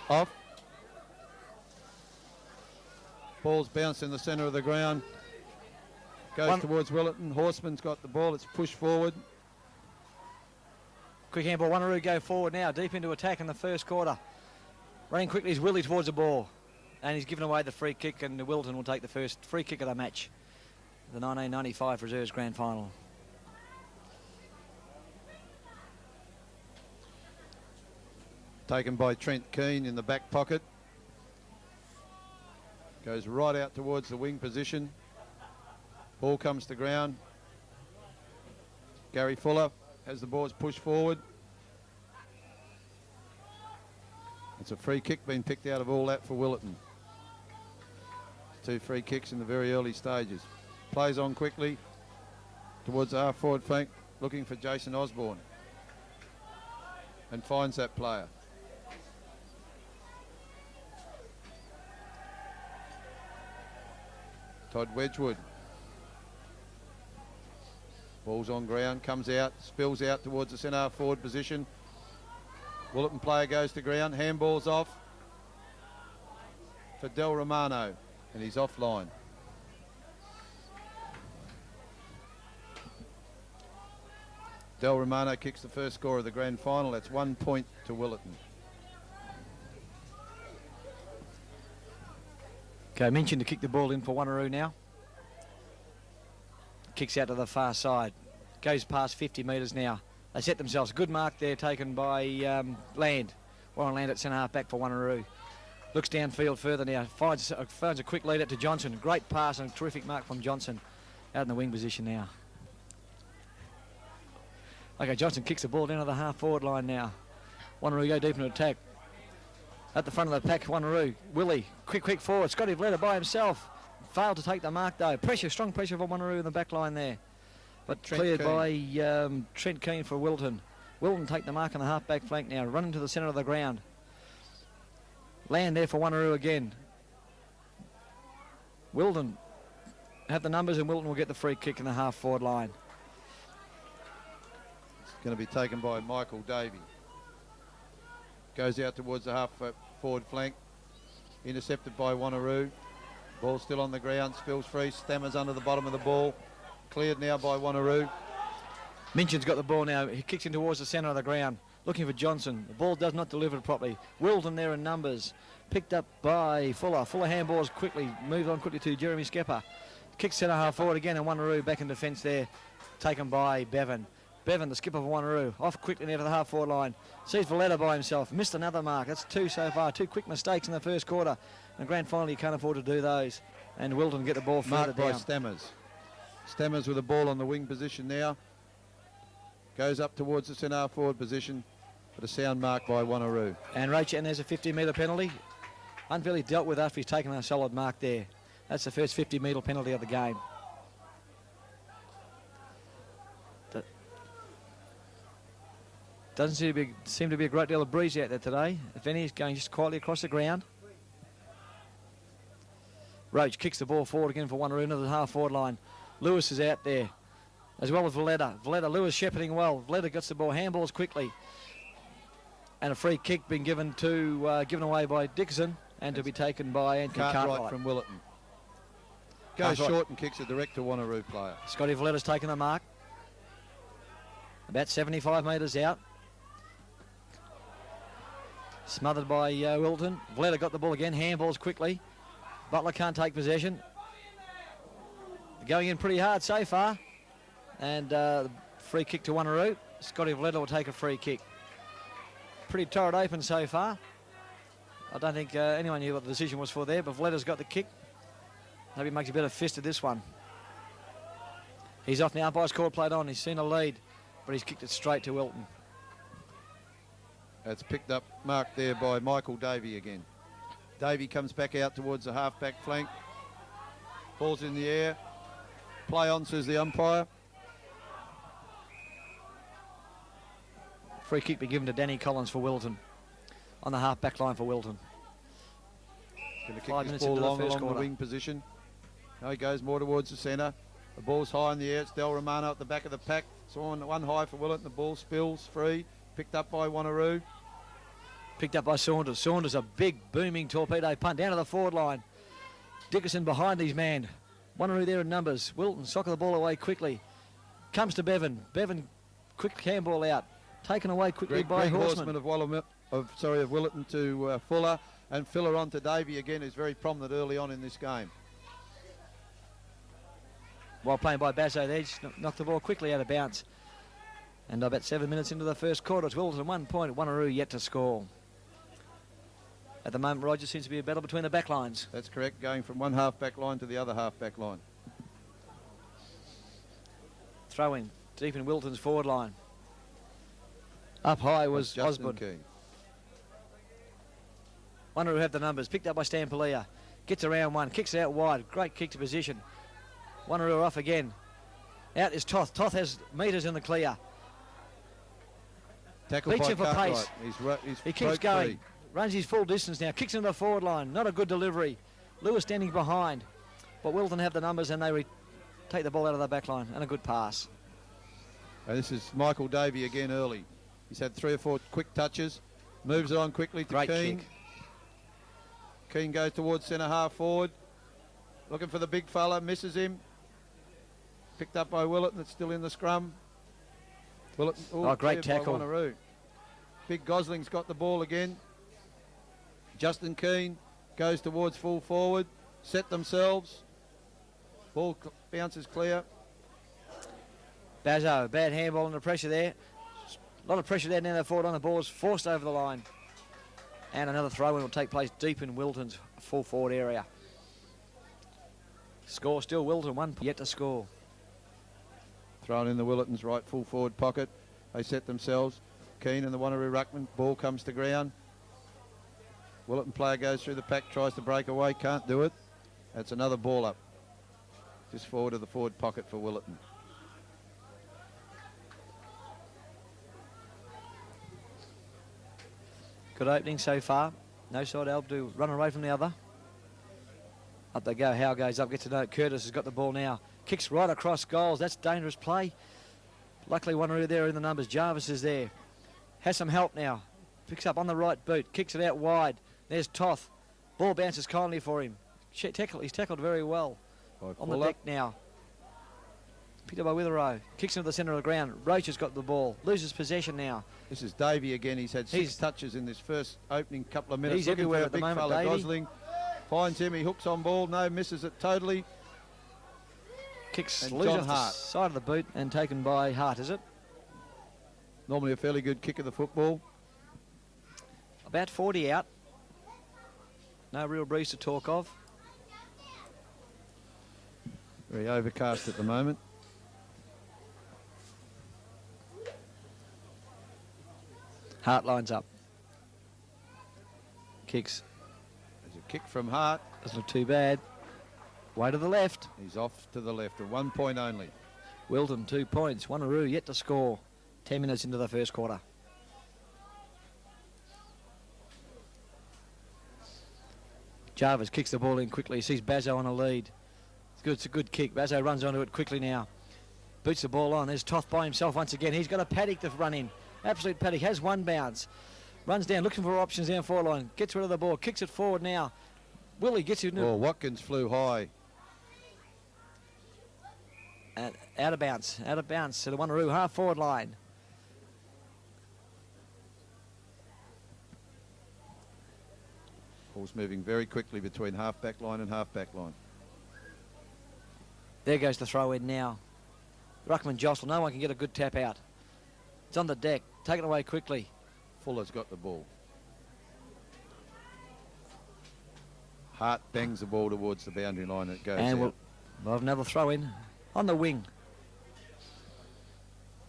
Off. Ball's bounced in the centre of the ground. Goes towards Willetton. Horseman's got the ball. It's pushed forward. Quick handball. Wanneroo go forward now. Deep into attack in the first quarter. Running quickly is Willie towards the ball. And he's given away the free kick, and Willetton will take the first free kick of the match. The 1995 Reserves Grand Final. Taken by Trent Keane in the back pocket. Goes right out towards the wing position. Ball comes to ground. Gary Fuller has the ball pushed forward. It's a free kick being picked out of all that for Willetton. 2 free kicks in the very early stages. Plays on quickly towards the half forward flank, looking for Jason Osborne. And finds that player. Todd Wedgwood. Ball's on ground, comes out, spills out towards the centre forward position. Willetton player goes to ground, handball's off for Del Romano, and he's offline. Del Romano kicks the first score of the grand final. That's 1 point to Willetton. Okay, mentioned to kick the ball in for Wanneroo now. Kicks out to the far side. Goes past 50 metres now. They set themselves. Good mark there taken by Land. Warren Land at centre half back for Wanneroo. Looks downfield further now. Finds a quick lead out to Johnson. Great pass and a terrific mark from Johnson. Out in the wing position now. Okay, Johnson kicks the ball down to the half forward line now. Wanneroo go deep into attack. At the front of the pack, Wanneroo. Willie, quick forward. Scotty Vleta by himself. Failed to take the mark though. Pressure, strong pressure for Wanneroo in the back line there. But cleared by Trent Keane for Willetton. Willetton take the mark on the half-back flank now. Running to the centre of the ground. Land there for Wanneroo again. Willetton have the numbers, and Willetton will get the free kick in the half-forward line. It's going to be taken by Michael Davey. Goes out towards the half-forward flank. Intercepted by Wanneroo. Ball still on the ground. Spills free. Stammers under the bottom of the ball. Cleared now by Wanneroo. Minchin's got the ball now. He kicks in towards the centre of the ground. Looking for Johnson. The ball does not deliver it properly. Willetton there in numbers. Picked up by Fuller. Fuller handballs quickly. Moves on quickly to Jeremy Skepper. Kicks centre half forward again, and Wanneroo back in defence there. Taken by Bevan. Bevan, the skipper for Wanneroo. Off quickly near to the half forward line. Sees Valletta by himself. Missed another mark. That's 2 so far. 2 quick mistakes in the first quarter. In the grand final, you can't afford to do those. And Willetton get the ball further down. Marked by Stammers. Stammers with the ball on the wing position now. Goes up towards the centre forward position, but a sound mark by Wanneroo. And there's a 50-metre penalty. Unfairly dealt with after he's taken a solid mark there. That's the first 50-metre penalty of the game. Doesn't seem to be a great deal of breeze out there today. If any, he's going just quietly across the ground. Roach kicks the ball forward again for Wanneroo into the half-forward line. Lewis is out there, as well as Valletta. Lewis shepherding well. Valletta gets the ball, handballs quickly. And a free kick being given away by Dixon, and to be taken by Anthony Cartwright from Willetton. Goes short and kicks it direct to Wanneroo player. Scotty Valletta's taken the mark. About 75 metres out. Smothered by Willetton. Valletta got the ball again, handballs quickly. Butler can't take possession. Going in pretty hard so far. And free kick to Wanneroo. Scotty Valletta will take a free kick. Pretty torrid open so far. I don't think anyone knew what the decision was for there, but Valletta's got the kick. Maybe he makes a better fist of this one. He's off now. Umpire's call played on. He's seen a lead, but he's kicked it straight to Willetton. It's picked up, marked there by Michael Davey again. Davey comes back out towards the half-back flank. Ball's in the air. Play on, says the umpire. Free kick be given to Danny Collins for Willetton. On the half-back line for Willetton. Going to kick this ball along the wing position. Now he goes more towards the centre. The ball's high in the air. It's Del Romano at the back of the pack. It's on one high for Willetton. The ball spills free. Picked up by Wanneroo. Picked up by Saunders. Saunders, a big booming torpedo punt down to the forward line. Dickerson behind his man. Wanneroo there in numbers. Willetton soccer the ball away quickly. Comes to Bevan. Bevan, quick handball out. Taken away quickly by Horseman. Of Willetton to Fuller, and Fuller on to Davey again, who's very prominent early on in this game. While playing by Bazzo there, just knocked the ball quickly out of bounds. And about 7 minutes into the first quarter, it's Willetton 1 point, Wanneroo yet to score. At the moment, Roger, seems to be a battle between the back lines. That's correct, going from one half back line to the other half back line. Throw in, deep in Willetton's forward line. Up high was Osborne. Wanneroo have the numbers, picked up by Stampolia. Gets around one, kicks it out wide, great kick to position. Wanneroo off again. Out is Toth. Toth has metres in the clear. Tackled Beats by him for pace. He's He keeps going. Runs his full distance now. Kicks into the forward line. Not a good delivery. Lewis standing behind. But Willetton have the numbers and they take the ball out of the back line. And a good pass. And this is Michael Davey again early. He's had 3 or 4 quick touches. Moves it on quickly to Great Keane. kick. Keane goes towards centre half forward. Looking for the big fella. Misses him. Picked up by Willetton. It's still in the scrum. Willetton, great tackle. Wanneroo. Big Gosling's got the ball again. Justin Keane goes towards full forward. Set themselves. Ball bounces clear. Bazzo, bad handball under pressure there. A lot of pressure there now forward on the ball is forced over the line. And another throw-in will take place deep in Willetton's full forward area. Score still Willetton, 1 point yet to score. Thrown in the Willetton's right full forward pocket. They set themselves. Keane and the Wanneroo ruckman. Ball comes to ground. Willetton player goes through the pack, tries to break away, can't do it. That's another ball up. Just forward of the forward pocket for Willetton. Good opening so far. No side able to run away from the other. Up they go. Howe goes up, gets to note. Curtis has got the ball now. Kicks right across goals. That's dangerous play. Luckily, Wanneroo there in the numbers. Jarvis is there. Has some help now. Picks up on the right boot. Kicks it out wide. There's Toth. Ball bounces kindly for him. He's tackled very well. On the deck now. Picked up by Witherow. Kicks into the centre of the ground. Roach has got the ball. Loses possession now. This is Davey again. He's had 6 touches in this first opening couple of minutes. He's everywhere at the moment, Davey. Gosling finds him. He hooks on ball. No, misses it totally. Kicks loose off the side of the boot and taken by Hart, is it? Normally a fairly good kick of the football. About 40 out. No real breeze to talk of. Very overcast at the moment. Hart lines up. Kicks. There's a kick from Hart. Doesn't look too bad. Way to the left. He's off to the left, 1 point only. Willetton 2 points. Wanneroo yet to score. 10 minutes into the first quarter. Jarvis kicks the ball in quickly. He sees Bazzo on a lead. It's a good kick. Bazzo runs onto it quickly now. Boots the ball on. There's Toth by himself once again. He's got a paddock to run in. Absolute paddock. Has one bounce. Runs down, looking for options down forward line. Gets rid of the ball. Kicks it forward now. Willie gets it. Oh, Watkins flew high. And out of bounds. Out of bounds to the Wanneroo half forward line. Ball's moving very quickly between half back line and half back line. There goes the throw in now. Ruckman jostle. No one can get a good tap out. It's on the deck. Taken away quickly. Fuller's got the ball. Hart bangs the ball towards the boundary line. It goes and out. We'll have another throw in on the wing.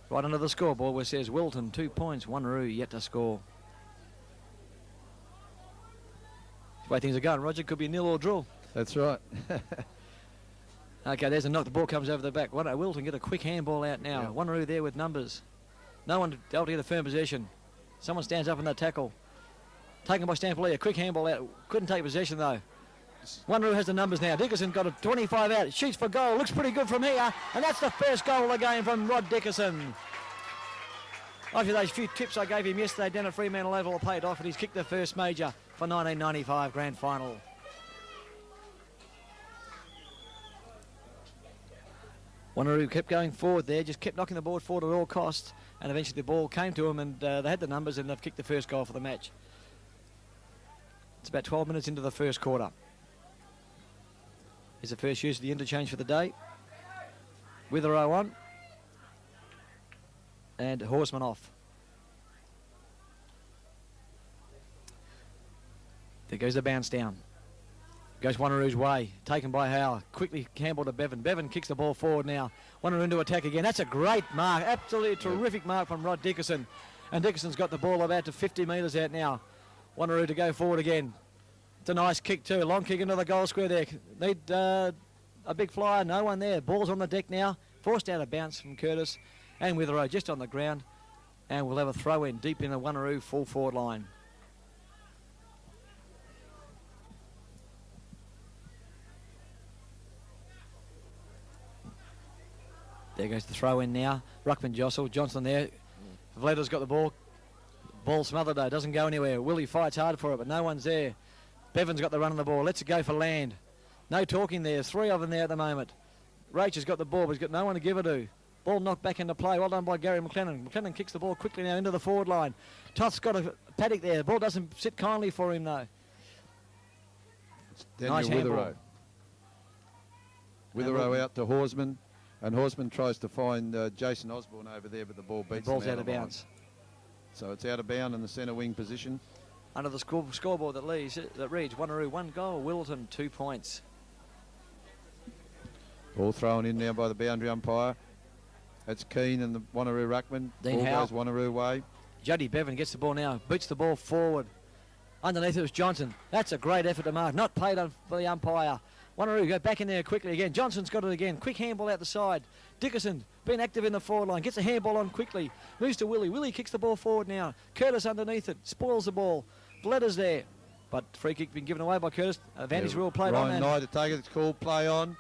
Right under the scoreboard where it says Willetton 2 points. Wanneroo yet to score. The way things are going, Roger, could be a nil or draw. That's right. Okay, there's a knock. The ball comes over the back. Willetton get a quick handball out now. Yeah. Wanneroo there with numbers. No one able to get a firm possession. Someone stands up in that tackle. Taken by Stampolia. Quick handball out. Couldn't take possession though. Wanneroo has the numbers now. Dickerson got a 25 out. Shoots for goal. Looks pretty good from here. And that's the first goal of the game from Rod Dickerson. After those few tips I gave him yesterday down at Fremantle Oval, I paid off, and he's kicked the first major for 1995 Grand Final. Wanneroo kept going forward there, just kept knocking the board forward at all costs, and eventually the ball came to him, and they had the numbers, and they've kicked the first goal for the match. It's about 12 minutes into the first quarter. Here's the first use of the interchange for the day. Witheroo on. And Horseman off. There goes the bounce down. Goes Wanneroo's way. Taken by Howe. Quickly Campbell to Bevan. Bevan kicks the ball forward now. Wanneroo into attack again. That's a great mark. Absolutely terrific mark from Rod Dickerson. And Dickerson's got the ball about to 50 metres out now. Wanneroo to go forward again. It's a nice kick too. Long kick into the goal square there. Need a big flyer. No one there. Ball's on the deck now. Forced out a bounce from Curtis. And Witheroo just on the ground. And we'll have a throw in deep in the Wanneroo full forward line. There goes the throw in now. Ruckman jostle. Johnson there. Vleda's got the ball. Ball smothered though. Doesn't go anywhere. Willie fights hard for it, but no one's there. Bevan's got the run on the ball. Let's go for land. No talking there. Three of them there at the moment. Rach has got the ball, but he's got no one to give it to. Ball knocked back into play. Well done by Gary McLennan. McLennan kicks the ball quickly now into the forward line. Toth's got a paddock there. The ball doesn't sit kindly for him though. Nice Witheroo. Witheroo out to Horseman, and Horseman tries to find Jason Osborne over there, but the ball beats him. The ball's out of bounds. So it's out of bound in the centre wing position. Under the scoreboard that reads Wanneroo 1 goal, Willetton 2 points. Ball thrown in now by the boundary umpire. That's Keane and the Wanneroo ruckman. Dean ball Howe. goes Wanneroo way. Juddy Bevan gets the ball now, boots the ball forward. Underneath it was Johnson. That's a great effort to mark, not played on for the umpire. Wanneroo go back in there quickly again. Johnson's got it again. Quick handball out the side. Dickerson been active in the forward line. Gets a handball on quickly. Moves to Willie. Willie kicks the ball forward now. Curtis underneath it. Spoils the ball. Vleda's there. But free kick been given away by Curtis. Advantage rule played on. Ryan Knight to take it. It's called play on.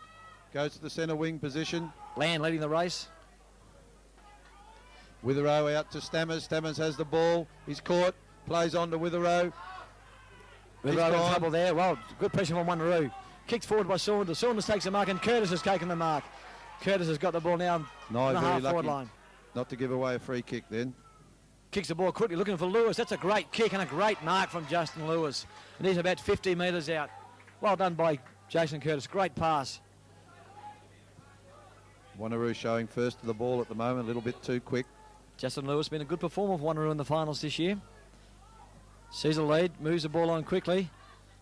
Goes to the centre wing position. Land leading the race. Witheroo out to Stammers. Stammers has the ball. He's caught. Plays on to Witheroo. Witheroo in trouble there. Well, good pressure on Wanneroo. Kicked forward by Saunders. Saunders takes the mark and Curtis has taken the mark. Curtis has got the ball now No, in the half very forward lucky line. not to give away a free kick then. Kicks the ball quickly, looking for Lewis. That's a great kick and a great mark from Justin Lewis. And he's about 50 metres out. Well done by Jason Curtis. Great pass. Wanneroo showing first to the ball at the moment, a little bit too quick. Justin Lewis been a good performer for Wanneroo in the finals this year. Sees a lead, moves the ball on quickly.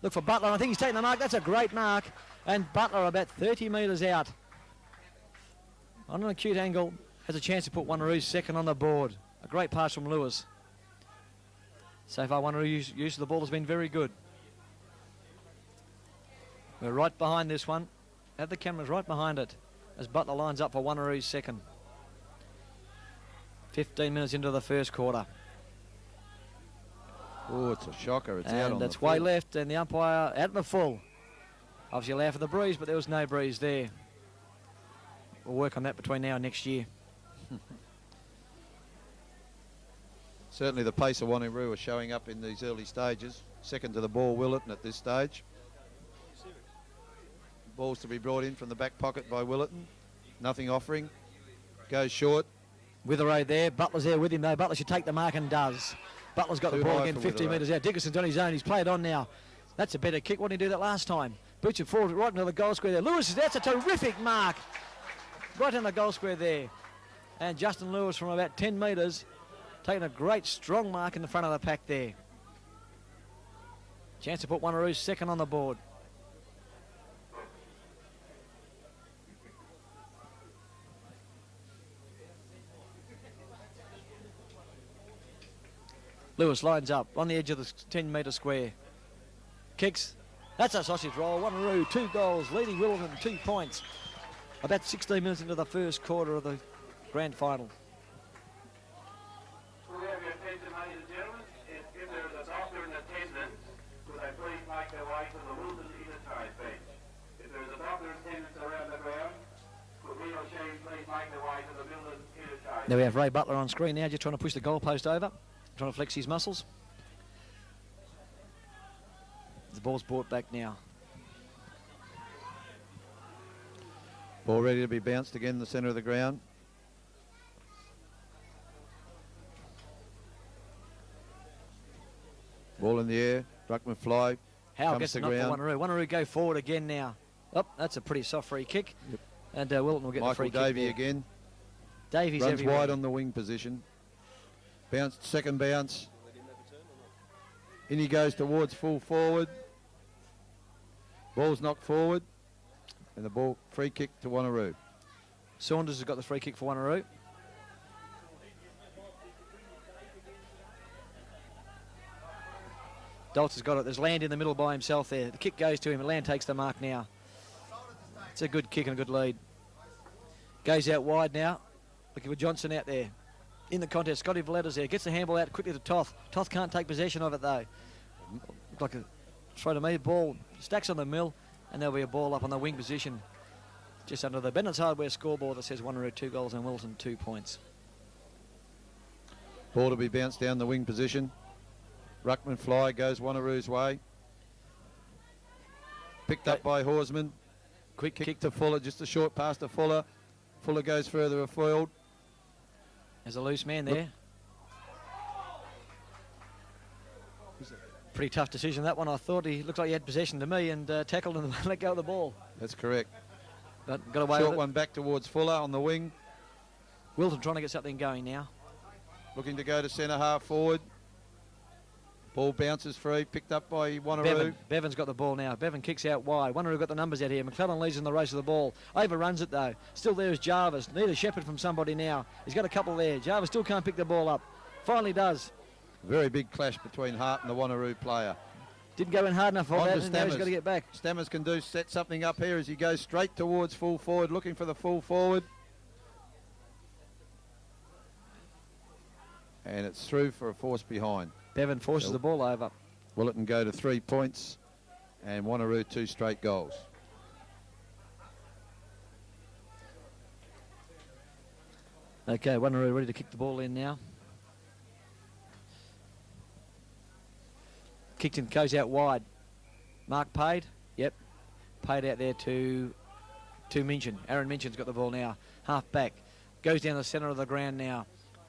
Look for Butler. I think he's taking the mark. That's a great mark. And Butler about 30 metres out. On an acute angle, has a chance to put Wanneroo's second on the board. A great pass from Lewis. So far, Wanneroo's use of the ball has been very good. We're right behind this one. Have the cameras right behind it as Butler lines up for Wanneroo's second. 15 minutes into the first quarter. Oh, it's a shocker. It's out And on that's the way full. left, and the umpire out in the full. Obviously allow for the breeze, but there was no breeze there. We'll work on that between now and next year. Certainly the pace of Wanneroo are showing up in these early stages. Second to the ball, Willetton at this stage. Ball's to be brought in from the back pocket by Willetton. Nothing offering. Goes short. Witheroo there. Butler's there with him, though. Butler should take the mark and does. Butler's got Too the ball high again, for 15 Witheroo. metres out. Dickerson's on his own. He's played on now. That's a better kick. What did he do that last time? Boots it forward right into the goal square there. Lewis, that's a terrific mark. Right in the goal square there. And Justin Lewis from about 10 metres taking a great strong mark in the front of the pack there. Chance to put Wanneroo's second on the board. Lewis lines up on the edge of the 10-metre square. Kicks. That's a sausage roll. Wanneroo, 2 goals, leading Willetton 2 points. About 16 minutes into the first quarter of the grand final. We have your attention, ladies and gentlemen. If there's a doctor in attendance, could I please make their way to the Willetton interchange bench? If there's a doctor in attendance around the ground, could he or she please make their way to the Willetton interchange There we have Ray Butler on screen now, just trying to push the goalpost over, trying to flex his muscles. The ball's brought back now. Ball ready to be bounced again in the centre of the ground. Ball in the air, ruckman fly. Howe gets the knock for Wanneroo. Wanneroo go forward again now. Oh, that's a pretty soft free kick. Yep. And Willetton will get the free kick. Michael Davey there. again. Davies runs everywhere. wide on the wing position. Bounced, second bounce. In he goes towards full forward. Ball's knocked forward. And the ball, free kick to Wanneroo. Saunders has got the free kick for Wanneroo. Dolce has got it. There's Land in the middle by himself there. The kick goes to him. Land takes the mark now. It's a good kick and a good lead. Goes out wide now. Looking for Johnson out there. In the contest, Scotty Villetta's there. Gets the handball out quickly to Toth. Toth can't take possession of it though. Looked like a throw to me. Ball stacks on the mill. And there'll be a ball up on the wing position. Just under the Bennett's Hardware scoreboard that says Wanneroo 2 goals and Willetton 2 points. Ball to be bounced down the wing position. Ruckman fly goes Wanneroo's way. Picked up by Horsman. Quick kick to Fuller, just a short pass to Fuller. Fuller goes further afield. There's a loose man there. Pretty tough decision, that one. I thought he looked like he had possession to me and tackled and let go of the ball. That's correct. But got away Short with it. one back towards Fuller on the wing. Willetton trying to get something going now. Looking to go to centre half forward. Ball bounces free, picked up by Wanneroo. Bevan's got the ball now. Bevan kicks out wide. Wanneroo got the numbers out here. McClellan leads in the race of the ball. Overruns it though. Still there is Jarvis. Need a shepherd from somebody now. He's got a couple there. Jarvis still can't pick the ball up. Finally does. Very big clash between Hart and the Wanneroo player. Didn't go in hard enough for On that, to and now he's Stammers. got to get back. Stammers can set something up here as he goes straight towards full forward, looking for the full forward. And it's through for a force behind. Bevan forces the ball over. Willetton go to 3 points and Wanneroo 2 straight goals. Okay, Wanneroo ready to kick the ball in now. Kicked in, goes out wide. Mark paid. Yep. Paid out there to Minchin. Aaron Minchin's got the ball now. Half back. Goes down the centre of the ground now.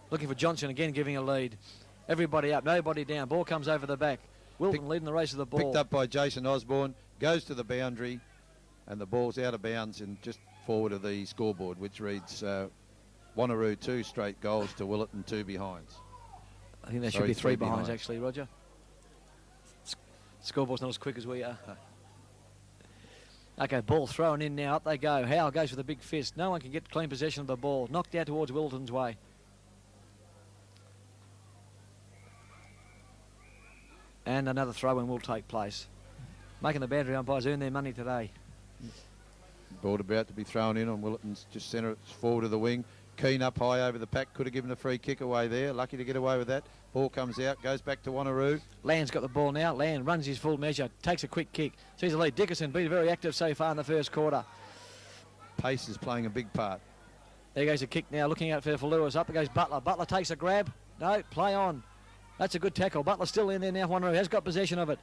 Looking for Johnson again, giving a lead. Everybody up, nobody down. Ball comes over the back. Wilton leading the race of the ball. Picked up by Jason Osborne. Goes to the boundary. And the ball's out of bounds and just forward of the scoreboard, which reads Wanneroo 2 straight goals to Willetton 2 behinds. I think there should be 3 behinds actually, Roger. Scoreboard's not as quick as we are. Okay, ball thrown in now. Up they go. Howe goes for the big fist. No one can get clean possession of the ball. Knocked out towards Willetton's way. And another throw-in will take place. Making the boundary umpires earn their money today. Ball about to be thrown in on Willetton's just centre, forward of the wing. Keane up high over the pack, could have given a free kick away there. Lucky to get away with that. Ball comes out, goes back to Wanneroo. Land's got the ball now. Land runs his full measure, takes a quick kick. Sees the lead. Dickerson been very active so far in the first quarter. Pace is playing a big part. There goes a kick now, looking out for Lewis. Up goes Butler. Butler takes a grab. No, play on. That's a good tackle. Butler's still in there now. Wanneroo has got possession of it.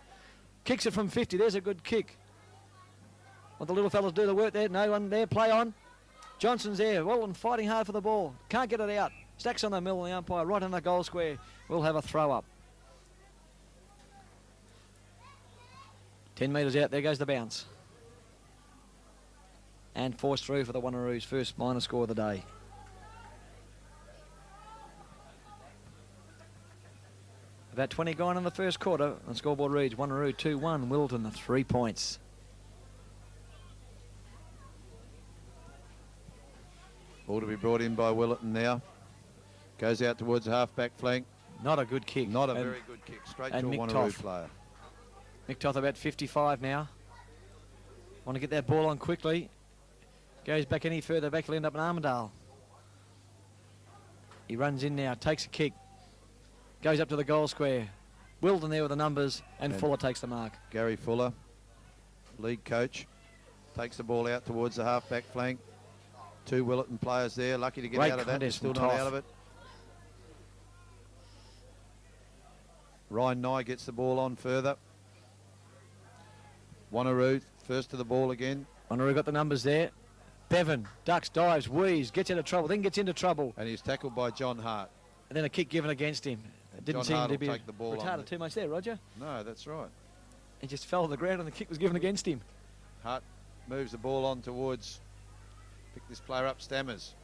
Kicks it from 50. There's a good kick. What the little fellas do the work there. No one there. Play on. Johnson's there. Willetton fighting hard for the ball. Can't get it out. Stacks on the middle of the umpire right in the goal square. We'll have a throw up. 10 metres out. There goes the bounce. And forced through for the Wanneroo's first minor score of the day. About 20 gone in the first quarter. The scoreboard reads Wanneroo 2-1, Willetton 3 points. Ball to be brought in by Willetton now. Goes out towards the half-back flank. Not a good kick. Not a very good kick. Straight to a Mick Wanneroo Toth. player. Mick Toth about 55 now. Want to get that ball on quickly. Goes back any further back, he'll end up in Armidale. He runs in now, takes a kick. Goes up to the goal square. Wilden there with the numbers, and Fuller takes the mark. Gary Fuller, league coach, takes the ball out towards the half-back flank. Two Willetton players there, lucky to get Great out of that. contest Still from not Toff. out of it. Ryan Nye gets the ball on further. Wanneroo first to the ball again. Wanneroo got the numbers there. Bevan ducks, dives, wheezes, gets out of trouble, then gets into trouble. And he's tackled by John Hart. And then a kick given against him. It didn't John seem Hart to will be take the ball on retarded the- too much there, Roger. No, that's right. He just fell to the ground and the kick was given against him. Hart moves the ball on towards, pick this player up, Stammers.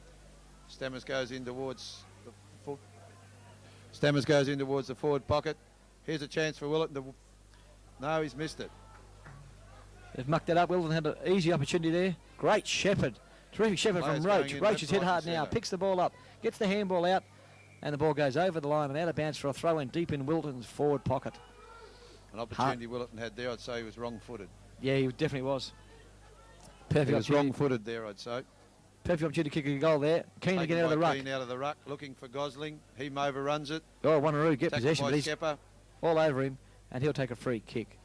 Stammers goes in towards the foot. Stammers goes in towards the forward pocket. Here's a chance for Willetton to, no, he's missed it. They've mucked it up. Willetton had an easy opportunity there. Great shepherd. Terrific shepherd Players from Roach. going in Roach left, is hit right hard and now. centre. Picks the ball up. Gets the handball out. And the ball goes over the line and out of bounds for a throw in deep in Willetton's forward pocket. An opportunity Willetton had there, I'd say he was wrong-footed. Yeah, he definitely was. Perfect He was opportunity. wrong-footed there, I'd say. Perfect opportunity to kick a goal there. Keen to Taken get out of the by ruck. Keane out of the ruck, looking for Gosling. He overruns it. Oh, Wanneroo get Tackled possession, by but he's Skepper. all over him, and he'll take a free kick.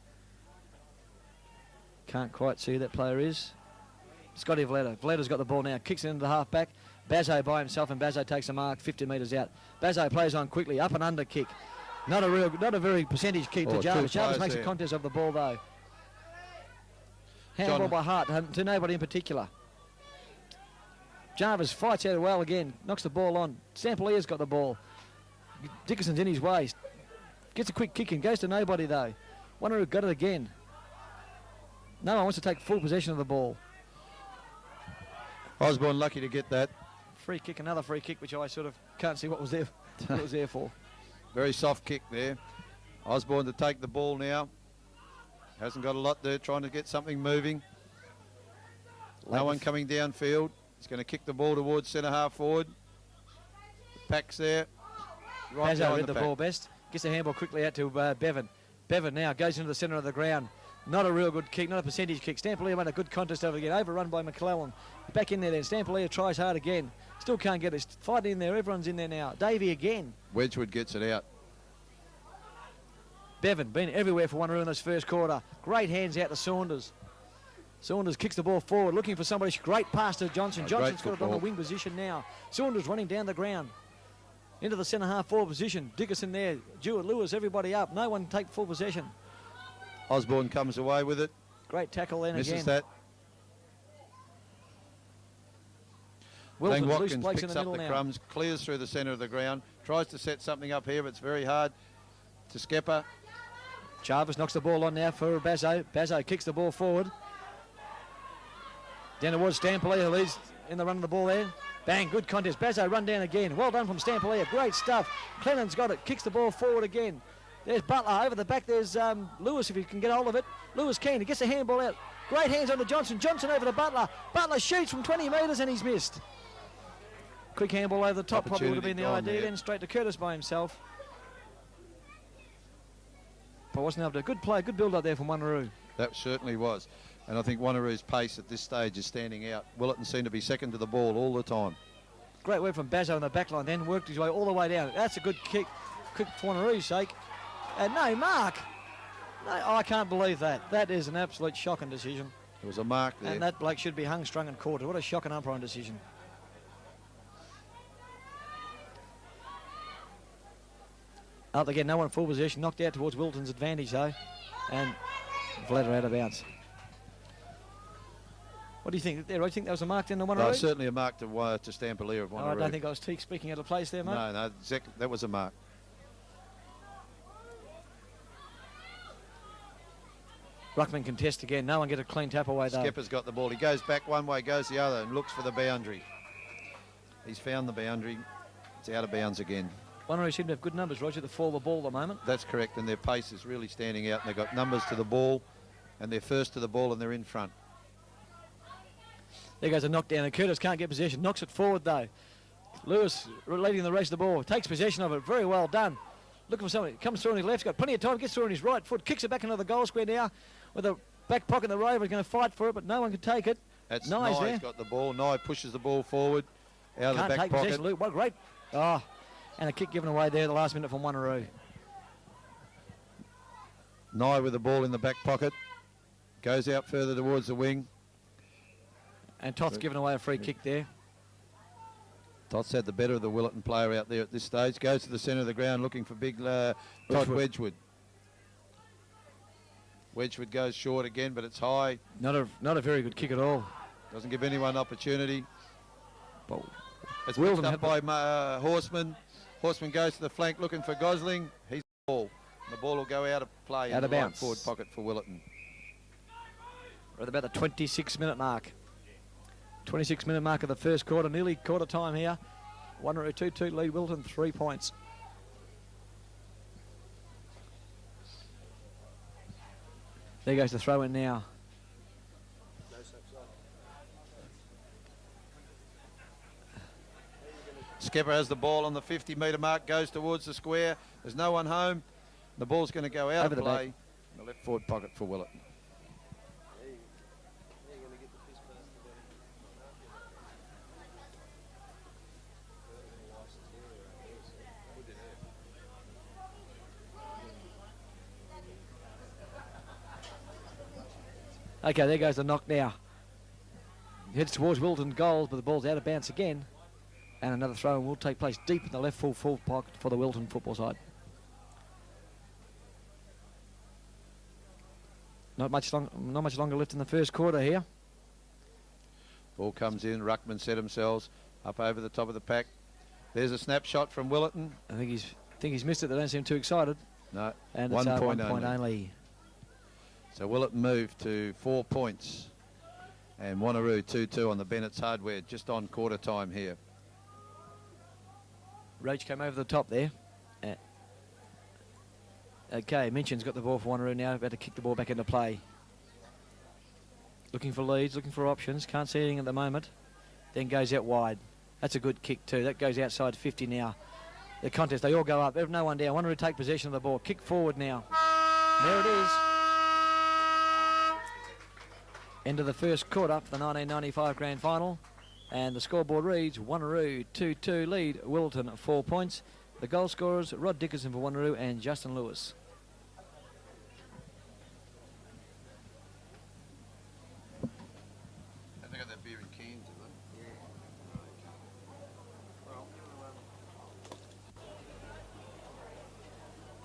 Can't quite see who that player is. Scotty Willetton. Willetton's got the ball now. Kicks it into the half-back. Bazzo by himself, and Bazzo takes a mark 50 metres out. Bazzo plays on quickly. Up and under kick. Not a very percentage kick Oh, to two Jarvis. Jarvis players makes a there. contest of the ball, though. Handball by Hart to nobody in particular. Jarvis fights out well again. Knocks the ball on. Sampolier's got the ball. Dickerson's in his way. Gets a quick kick in. Goes to nobody, though. Wanneroo got it again. No one wants to take full possession of the ball. Osborne lucky to get that. Free kick, another free kick, which I sort of can't see what was there, what it was there for. Very soft kick there. Osborne to take the ball now. Hasn't got a lot there, trying to get something moving. No one coming downfield. He's going to kick the ball towards centre half forward. The pack's there. Right Bazzo behind read the pack. ball best. Gets the handball quickly out to Bevan. Bevan now goes into the centre of the ground. Not a real good kick, not a percentage kick. Stampolier made a good contest over again. Overrun by McClellan. Back in there then. Stampolier tries hard again. Still can't get it. Fighting in there. Everyone's in there now. Davey again. Wedgwood gets it out. Bevan been everywhere for Wanneroo in this first quarter. Great hands out to Saunders. Saunders kicks the ball forward, looking for somebody. Great pass to Johnson. Oh, Johnson's great got it on the football. wing position now. Saunders running down the ground. Into the centre half forward position. Dickerson there. Jewett, Lewis, everybody up. No one take full possession. Osborne comes away with it. Great tackle then Misses again. that. Wilton, Lang loose Watkins blokes in picks the up middle the now. crumbs, clears through the centre of the ground, tries to set something up here, but it's very hard. To Skepper. Jarvis knocks the ball on now for Bazzo. Bazzo kicks the ball forward. Down towards Stampoli, who leads in the run of the ball there. Bang, good contest. Bazzo run down again. Well done from Stampoli. Great stuff. Clennan's got it. Kicks the ball forward again. There's Butler over the back. There's Lewis, if he can get hold of it. Lewis Keane, he gets the handball out. Great hands on to Johnson. Johnson over to Butler. Butler shoots from 20 metres and he's missed. Quick handball over the top probably would have been the Opportunity idea. gone there. Then straight to Curtis by himself. But wasn't able to. Good play, good build up there from Wanneroo. That certainly was. And I think Wanneroo's pace at this stage is standing out. Willetton seemed to be second to the ball all the time. Great work from Bazzo on the back line, then worked his way all the way down. That's a good kick. Kick for Wanneroo's sake. And no mark. No, I can't believe that. That is an absolute shocking decision. There was a mark there. And that bloke should be hung, strung and quartered. What a shocking umpiring decision. Up again, no one full possession. Knocked out towards Wilton's advantage though. And Vlader out of bounds. What do you think there? Do you think that was a mark in the Wanneroo? No, certainly a mark to Stampolier of Wanneroo. Oh, I don't think I was speaking out of place there, mate. No, that was a mark. Ruckman contest again. No one get a clean tap away though. Skepper's got the ball. He goes back one way, goes the other, and looks for the boundary. He's found the boundary. It's out of bounds again. Wanneroo seem to have good numbers, Roger, to fall the ball at the moment. That's correct, and their pace is really standing out. And they've got numbers to the ball, and they're first to the ball, and they're in front. There goes a knockdown, and Curtis can't get possession. Knocks it forward though. Lewis leading the race of the ball. Takes possession of it. Very well done. Looking for somebody. Comes through on his left. Got plenty of time. Gets through on his right foot. Kicks it back into the goal square now. With a back pocket, the Rover's going to fight for it, but no one can take it. That's Nye's there. Nye's got the ball. Nye pushes the ball forward out of Can't the back take pocket. possession. Luke, what great. Oh, and a kick given away there the last minute from Wanneroo. Nye with the ball in the back pocket. Goes out further towards the wing. And Toth's given away a free kick there. Tots had the better of the Willetton player out there at this stage. Goes to the centre of the ground looking for big Todd Wedgwood. Wedgwood goes short again, but it's high. Not a very good kick at all. Doesn't give anyone opportunity. But it's picked up by Horseman. Horseman goes to the flank looking for Gosling. He's the ball. The ball will go out of play out in of the right bounds. forward pocket for Willetton. We're at about the 26-minute mark. 26-minute mark of the first quarter. Nearly quarter time here. Wanneroo 2-2 lead Willetton, 3 points. There goes the throw in now. Skipper has the ball on the 50-metre mark, goes towards the square. There's no one home. The ball's going to go out of play. The left forward pocket for Willetton. Okay, there goes the knock now. Heads towards Willetton goals, but the ball's out of bounds again. And another throw will take place deep in the left full pocket for the Willetton football side. Not much longer left in the first quarter here. Ball comes in. Ruckman set themselves up over the top of the pack. There's a snapshot from Willetton. I think he's missed it. They don't seem too excited. No, and one it's point 1 point only. So Willetton moved to 4 points. And Wanneroo 2-2 on the Bennett's Hardware, just on quarter time here. Roach came over the top there. Okay, Minchin's got the ball for Wanneroo now, about to kick the ball back into play. Looking for leads, looking for options, can't see anything at the moment. Then goes out wide. That's a good kick too, that goes outside 50 now. The contest, they all go up, there's no one down. Wanneroo take possession of the ball, kick forward now. There it is. End of the first quarter for the 1995 Grand Final. And the scoreboard reads Wanneroo 2-2 lead, Willetton 4 points. The goal scorers, Rod Dickinson for Wanneroo and Justin Lewis. Have they got that beer in cans, have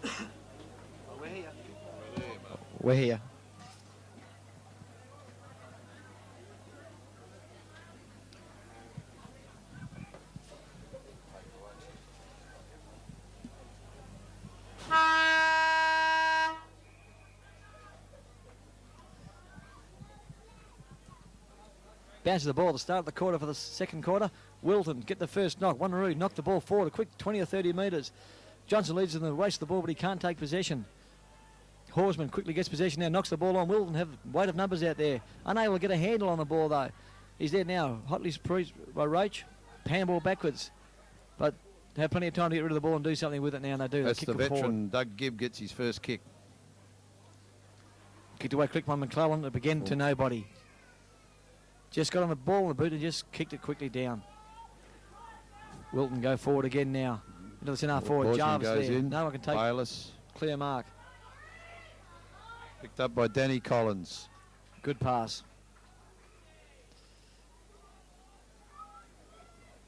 they? We're here. Bounces the ball at the start of the quarter for the second quarter. Willetton get the first knock. Wanneroo knock the ball forward a quick 20 or 30 metres. Johnson leads in the race to the ball, but he can't take possession. Horseman quickly gets possession now, knocks the ball on. Willetton have weight of numbers out there. Unable to get a handle on the ball though. He's there now, hotly spreezed by Roach. Handball backwards. But they have plenty of time to get rid of the ball and do something with it now, and they do. That's they the veteran, forward. Doug Gibb gets his first kick. Kicked away quick by McClellan, it began to nobody. Just got on the ball in the boot and just kicked it quickly down. Willetton go forward again now. Into the centre forward. Jarvis goes there. in. No one can take Bayless. Clear mark. Picked up by Danny Collins. Good pass.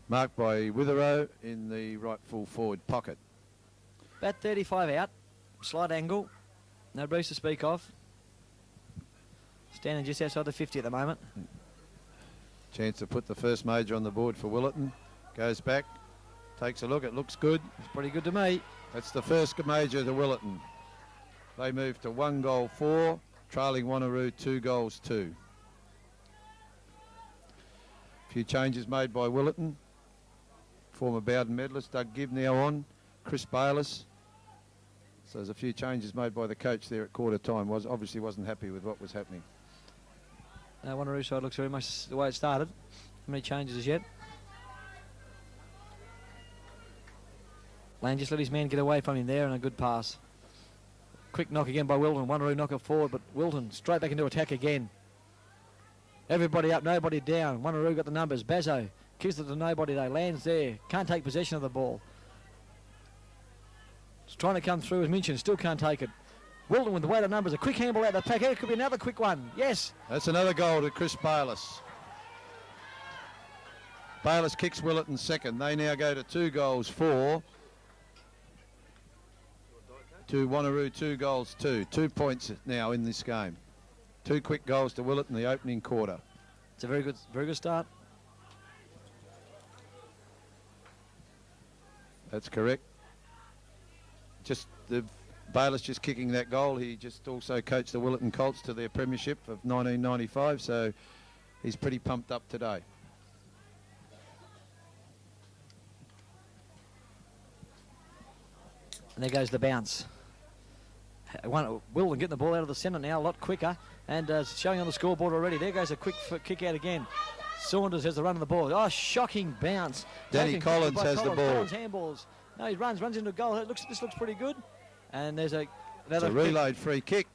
Marked by Witherow in the right full forward pocket. About 35 out. Slight angle. No breeze to speak of. Standing just outside the 50 at the moment. Chance to put the first major on the board for Willetton. Goes back, takes a look, it looks good. It's pretty good to me. That's the first major to Willetton. They move to 1 goal 4, trailing Wanneroo 2 goals 2. A few changes made by Willetton. Former Bowden medalist Doug Gibb now on. Chris Bayless. So there's a few changes made by the coach there at quarter time. Obviously wasn't happy with what was happening. Wanneroo side looks very much the way it started. How many changes as yet? Lane just let his man get away from him there, and a good pass. Quick knock again by Willetton. Wanneroo knock it forward, but Willetton straight back into attack again. Everybody up, nobody down. Wanneroo got the numbers. Bazzo kicks it to nobody though. Lands there. Can't take possession of the ball. It's trying to come through as Minchin. Still can't take it. Willetton with the weight of numbers. A quick handball out of the pack. It could be another quick one. Yes. That's another goal to Chris Bayless. Bayliss kicks Willetton second. They now go to 2 goals 4 to Wanneroo 2 goals 2. 2 points now in this game. 2 quick goals to Willetton in the opening quarter. It's a very good start. That's correct. Just the Bayliss just kicking that goal. He just also coached the Willetton Colts to their premiership of 1995, so he's pretty pumped up today. And there goes the bounce. Willetton getting the ball out of the centre now a lot quicker, and showing on the scoreboard already. There goes a quick kick out again. Saunders has the run of the ball. Oh, shocking bounce. Danny Collins has the ball. Collins handballs. No, he runs into a goal. This looks pretty good. And there's another reload free kick.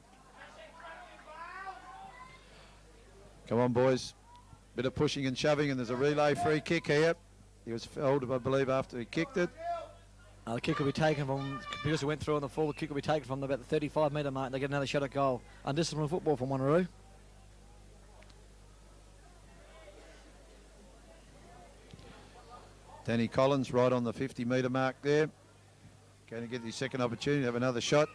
Come on, boys. Bit of pushing and shoving, and there's a relay free kick here. He was fouled, I believe, after he kicked it. The kick will be taken from, because it went through on the full, the kick will be taken from about the 35-metre mark. They get another shot at goal. Undisciplined football from Wanneroo. Danny Collins right on the 50-metre mark there. Going to get his second opportunity to have another shot.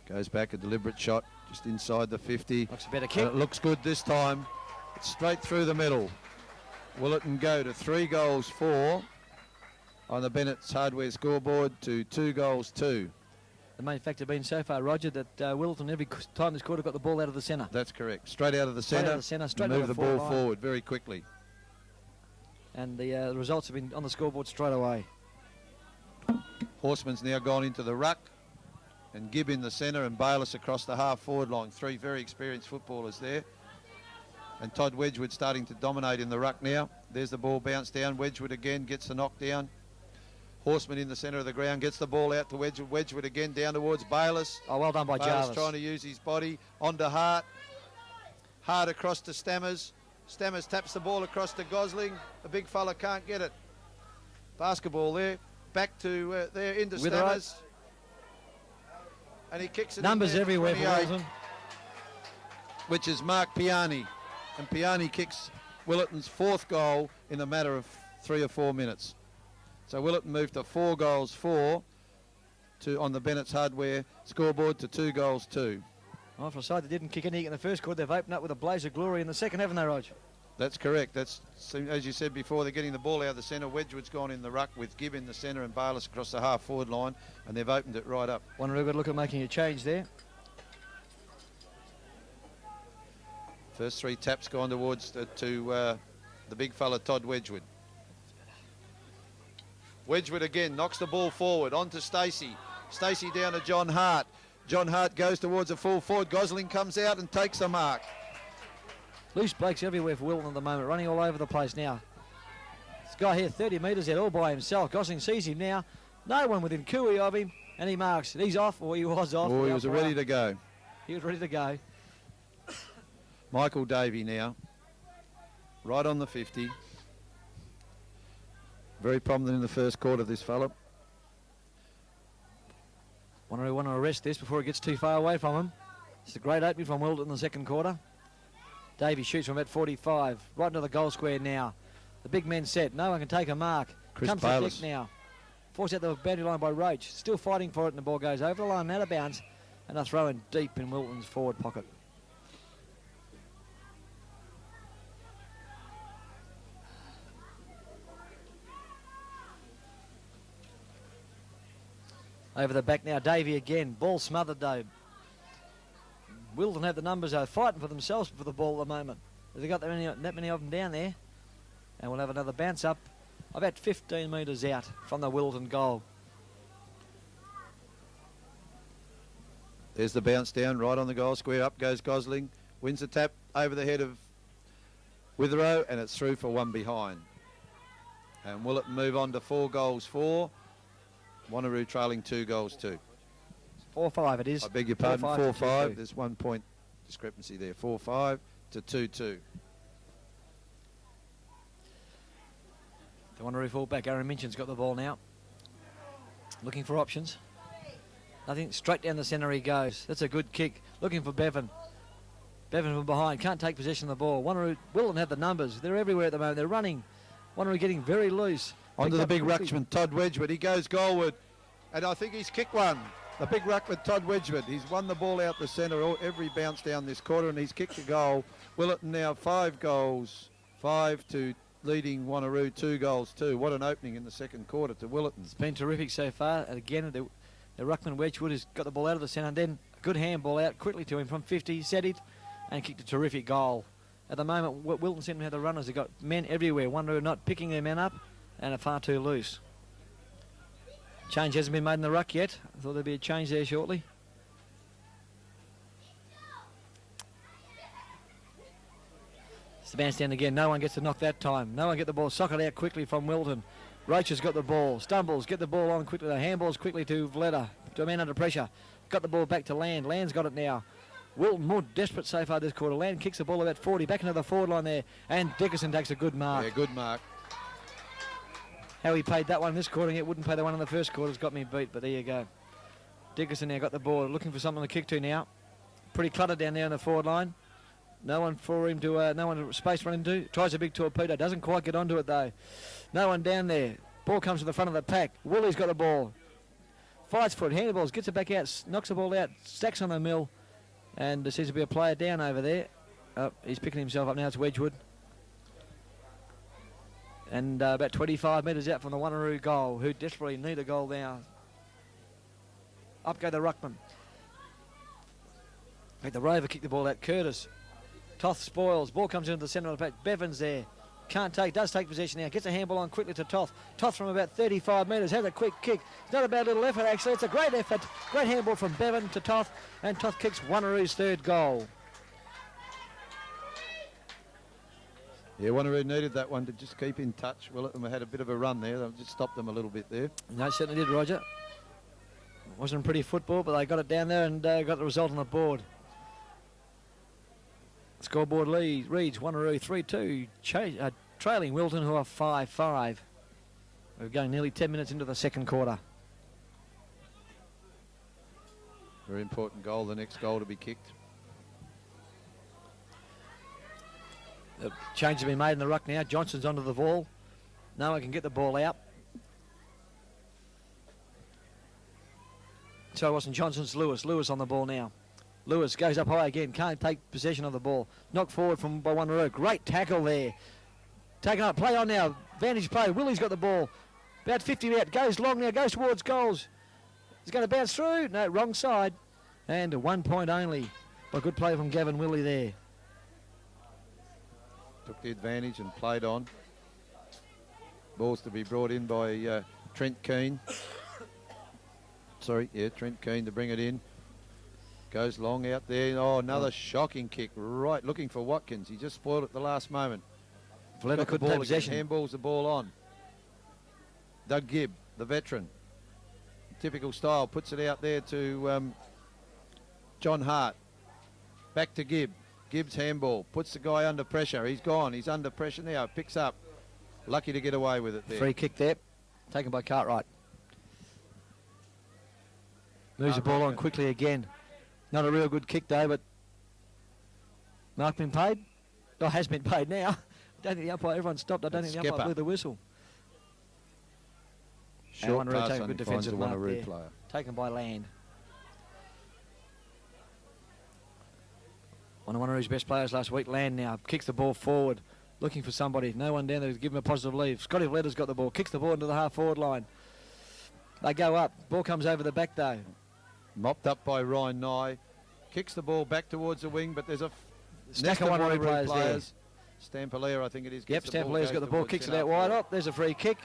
Goes back, a deliberate shot just inside the 50. Looks a better kick. It looks good this time. It's straight through the middle. Willetton go to 3 goals 4 on the Bennett's Hardware scoreboard to 2 goals 2. The main factor being so far, Roger, that Willetton every time this quarter got the ball out of the centre. That's correct. Straight out of the centre. Straight move the ball forward very quickly. And the results have been on the scoreboard straight away. Horseman's now gone into the ruck, and Gibb in the centre, and Bayliss across the half-forward line. 3 very experienced footballers there. And Todd Wedgwood starting to dominate in the ruck now. There's the ball bounced down. Wedgwood again gets the knockdown. Horseman in the centre of the ground gets the ball out to Wedgwood. Wedgwood again down towards Bayliss. Oh, well done by Jarvis. Trying to use his body onto Hart. Hart across to Stammers. Stammers taps the ball across to Gosling. The big fella can't get it. Basketball there. Back to there into Stammers. And he kicks it Numbers in everywhere for Willetton. Which is Mark Piani. And Piani kicks Willetton's 4th goal in a matter of 3 or 4 minutes. So Willetton moved to 4 goals 4 on the Bennett's Hardware scoreboard to 2 goals 2. Well, for a side that didn't kick any in the first quarter, they've opened up with a blaze of glory in the second, haven't they, Rog? That's correct. That's, as you said before, they're getting the ball out of the centre. Wedgwood's gone in the ruck with Gibb in the centre and Bayliss across the half-forward line, and they've opened it right up. Wanneroo got to look at making a change there. First 3 taps gone towards the big fella, Todd Wedgwood. Wedgwood again knocks the ball forward onto Stacey. Stacey down to John Hart. John Hart goes towards a full forward. Gosling comes out and takes a mark. Loose blokes everywhere for Willetton at the moment, running all over the place now. This guy here, 30 metres out all by himself. Gosling sees him now. No one within cooey of him, and he marks. He's off, or he was off. Oh, he was ready to go. He was ready to go. Michael Davey now, right on the 50. Very prominent in the first quarter, this fella. Wanneroo want to arrest this before it gets too far away from him. It's a great opening from Willetton in the second quarter. Davey shoots from about 45, right into the goal square now. The big men set, no one can take a mark. Chris Comes to Dick now. Forced out the boundary line by Roach. Still fighting for it, and the ball goes over the line, out of bounds, and a throw in deep in Willetton's forward pocket. Over the back now, Davey again. Ball smothered though. Willetton have the numbers though, fighting for themselves for the ball at the moment. They've got that many of them down there. And we'll have another bounce up about 15 metres out from the Willetton goal. There's the bounce down right on the goal square. Up goes Gosling. Wins the tap over the head of Witherow, and it's through for 1 behind. And Willetton move on to 4 goals 4. Wanneroo trailing 2 goals 2. 4-5 it is. I beg your pardon, 4-5. There's 1 point discrepancy there. 4-5 to 2-2. The Wanneroo fullback, Aaron Minchin's got the ball now. Looking for options. Nothing, straight down the centre he goes. That's a good kick. Looking for Bevan. Bevan from behind, can't take possession of the ball. Wanneroo, Willetton have the numbers. They're everywhere at the moment. They're running. Wanneroo getting very loose. Onto the big ruckman, Todd Wedgwood. He goes goalward, and I think he's kicked one. The big ruckman, Todd Wedgwood. He's won the ball out the centre every bounce down this quarter, and he's kicked a goal. Willetton now 5 goals, 5 to leading Wanneroo 2 goals 2. What an opening in the second quarter to Willetton. It's been terrific so far. And again, the ruckman Wedgwood has got the ball out of the centre, and then a good handball out quickly to him from 50, set it, and kicked a terrific goal. At the moment, Willetton seem to have the runners. They've got men everywhere. Wanneroo not picking their men up and are far too loose. Change hasn't been made in the ruck yet. I thought there'd be a change there shortly. It's the bandstand again. No one gets to knock that time. No one get the ball. Socket out quickly from Willetton. Roach has got the ball. Stumbles. Get the ball on quickly. The handballs quickly to Vleta. To a man under pressure. Got the ball back to Land. Land's got it now. Willetton more desperate so far this quarter. Land kicks the ball about 40. Back into the forward line there. And Dickerson takes a good mark. Yeah, good mark. How he paid that one this quarter, and yet wouldn't pay the one in the first quarter, has got me beat, but there you go. Dickerson now got the ball, looking for something to kick to now. Pretty cluttered down there on the forward line. No one for him to, no one space for him to. Tries a big torpedo, doesn't quite get onto it though. No one down there. Ball comes to the front of the pack. Willie's got the ball. Fights for it, handballs, gets it back out, knocks the ball out, stacks on the mill, and there seems to be a player down over there. Oh, he's picking himself up now, it's Wedgwood. And about 25 metres out from the Wanneroo goal, who desperately need a goal now. Up go the ruckman. The Rover kick the ball out. Curtis. Toth spoils. Ball comes into the centre of the pack. Bevan's there. Can't take. Does take possession now. Gets a handball on quickly to Toth. Toth from about 35 metres. Has a quick kick. It's not a bad little effort actually. It's a great effort. Great handball from Bevan to Toth. And Toth kicks Wanneroo's 3rd goal. Yeah, Wanneroo needed that one to just keep in touch. Willetton had a bit of a run there. They'll just stop them a little bit there. No, certainly did, Roger. Wasn't pretty football, but they got it down there and got the result on the board. Scoreboard reads Wanneroo 3-2, trailing Willetton, who are 5-5. We're going nearly 10 minutes into the second quarter. Very important goal, the next goal to be kicked. The change has been made in the ruck now. Johnson's onto the ball. No one can get the ball out. So it wasn't Johnson's Lewis. Lewis on the ball now. Lewis goes up high again. Can't take possession of the ball. Knocked forward by Wanneroo. Great tackle there. Taken up. Play on now. Vantage play. Willie's got the ball. About 50 out. Goes long now. Goes towards goals. He's going to bounce through. No, wrong side. And 1 point only. But good play from Gavin Willie there. Took the advantage and played on. Ball's to be brought in by Trent Keane. Sorry, yeah, Trent Keane to bring it in. Goes long out there. Oh, another shocking kick. Right, looking for Watkins. He just spoiled it at the last moment. Vleta couldn't take possession. Handballs the ball on. Doug Gibb, the veteran. Typical style. Puts it out there to John Hart. Back to Gibb. Gibbs handball, puts the guy under pressure. He's gone. He's under pressure now. Picks up. Lucky to get away with it there. Free kick there, taken by Cartwright. Moves the ball on quickly again. Not a real good kick though, but mark been paid? Oh, has been paid now. I don't think the umpire, everyone stopped. I don't think the umpire blew the whistle. Short pass taking a good defensive mark there. Player. Taken by Land. One of Wanneroo's best players last week, Land now, kicks the ball forward, looking for somebody. No one down there to give him a positive lead. Scotty Vletta's got the ball, kicks the ball into the half-forward line. They go up. Ball comes over the back, though. Mopped up by Ryan Nye. Kicks the ball back towards the wing, but there's a stack of Wanneroo players there. Stampalier, I think it is. Yep, Stampalier's got the ball, kicks it out wide. Oh, there's a free kick,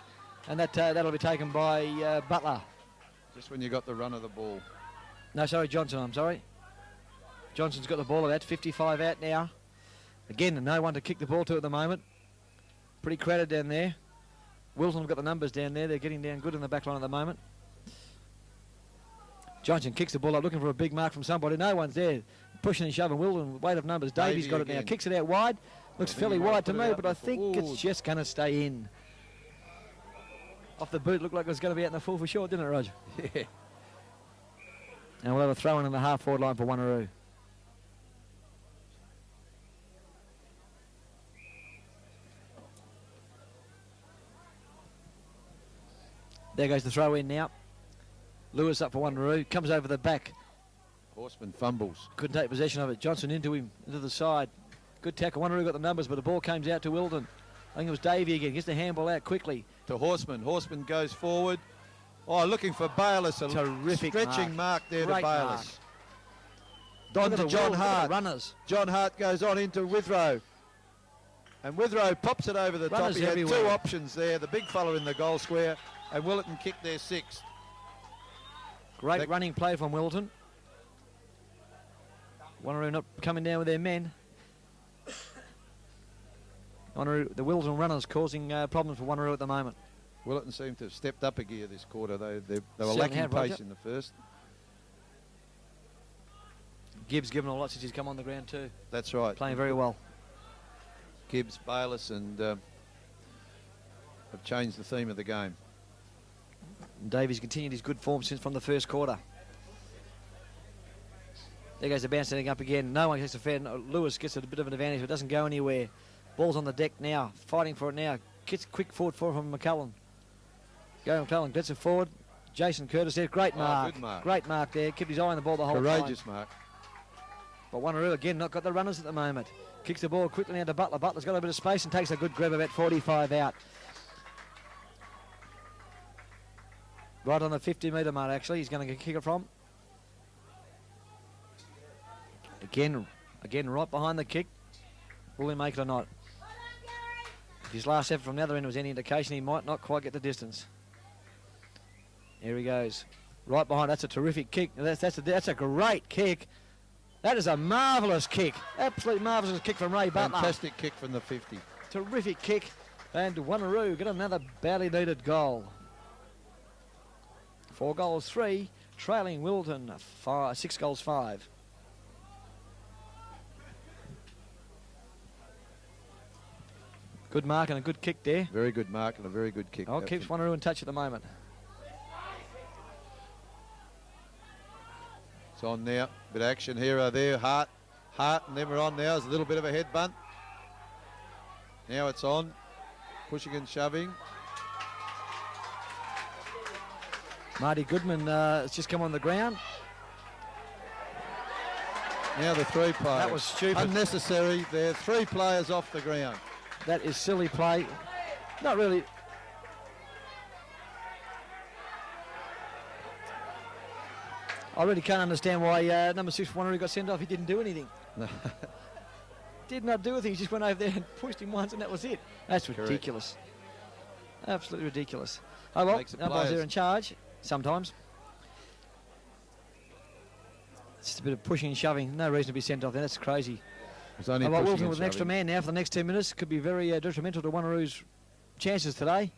and that'll be taken by Butler. Just when you got the run of the ball. No, sorry, Johnson, I'm sorry. Johnson's got the ball about 55 out now. Again, no one to kick the ball to at the moment. Pretty crowded down there. Willetton have got the numbers down there. They're getting down good in the back line at the moment. Johnson kicks the ball up, looking for a big mark from somebody. No one's there. Pushing and shoving. Willetton, weight of numbers. Davies got it now. Kicks it out wide. Looks fairly wide to me, but I think it's just going to stay in. Off the boot, looked like it was going to be out in the full for short, didn't it, Roger? Yeah. And we'll have a throw in the half-forward line for Wanneroo. There goes the throw in now. Lewis up for Wanneroo. Comes over the back. Horseman fumbles. Couldn't take possession of it. Johnson into him, into the side. Good tackle. Wanneroo got the numbers, but the ball comes out to Willetton. I think it was Davey again. Gets the handball out quickly. To Horseman. Horseman goes forward. Oh, looking for Bayless. A Terrific stretching mark there Great to Bayless. Mark. On to John Hart. Runners. John Hart goes on into Withrow. And Withrow pops it over the Runners top. He had everywhere. two options there. The big fella in the goal square. And Willetton kicked their sixth. Great running play from Willetton. Wanneroo not coming down with their men. Wanneroo, the Willetton runners causing problems for Wanneroo at the moment. Willetton seemed to have stepped up a gear this quarter. They were Certainly lacking had, pace Roger. in the first. Gibbs given a lot since he's come on the ground too. That's right. Playing very well. Gibbs, Bayless and have changed the theme of the game. And Davies continued his good form since from the first quarter. There goes the bounce setting up again. No one gets a fair. Lewis gets a bit of an advantage, but doesn't go anywhere. Ball's on the deck now. Fighting for it now. Gets quick forward for from McCullen. Going McCullen gets it forward. Jason Curtis there. Great mark. Good mark. Great mark there. Kept his eye on the ball the whole time. Courageous mark. But Wanneroo again not got the runners at the moment. Kicks the ball quickly now to Butler. Butler's got a bit of space and takes a good grab about 45 out. Right on the 50-metre mark actually. He's going to kick it from. Again right behind the kick. Will he make it or not? If his last effort from the other end was any indication, he might not quite get the distance. Here he goes. Right behind. That's a terrific kick. That's a great kick. That is a marvellous kick. Absolutely marvellous kick from Ray Butler. Fantastic kick from the 50. Terrific kick. And Wanneroo get another badly needed goal. 4 goals 3. Trailing Willetton 6 goals 5. Good mark and a good kick there. Very good mark and a very good kick. Oh, keeps Wanneroo in touch at the moment. It's on now. Bit of action here or there. Hart, and then we're on now. There's a little bit of a head bunt. Now it's on. Pushing and shoving. Marty Goodman has just come on the ground. Now the 3 players. That was stupid. Unnecessary. There 3 players off the ground. That is silly play. Not really. I really can't understand why number 6 Wanneroo got sent off. He didn't do anything. Did not do anything. He just went over there and pushed him once and that was it. That's ridiculous. Absolutely ridiculous. Oh well, umpires are in charge sometimes. It's just a bit of pushing and shoving. No reason to be sent off there. That's crazy. It's only Willetton with an extra man now for the next 2 minutes. Could be very detrimental to Wanneroo's chances today.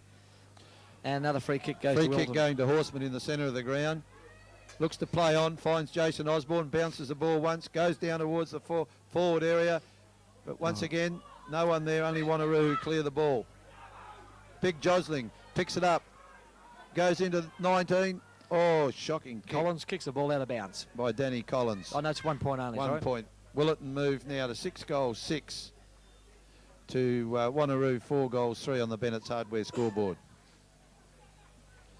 And another free kick goes to Willetton. Free kick going to Horseman in the centre of the ground. Looks to play on, finds Jason Osborne, bounces the ball once, goes down towards the forward area. But once again, no one there, only Wanneroo who clear the ball. Big Josling picks it up, goes into 19. Oh, shocking kick. Collins kicks the ball out of bounds. By Danny Collins. Oh, no, it's 1 point only. 1 point. Willetton move now to 6 goals 6 to Wanneroo 4 goals 3 on the Bennett's Hardware scoreboard.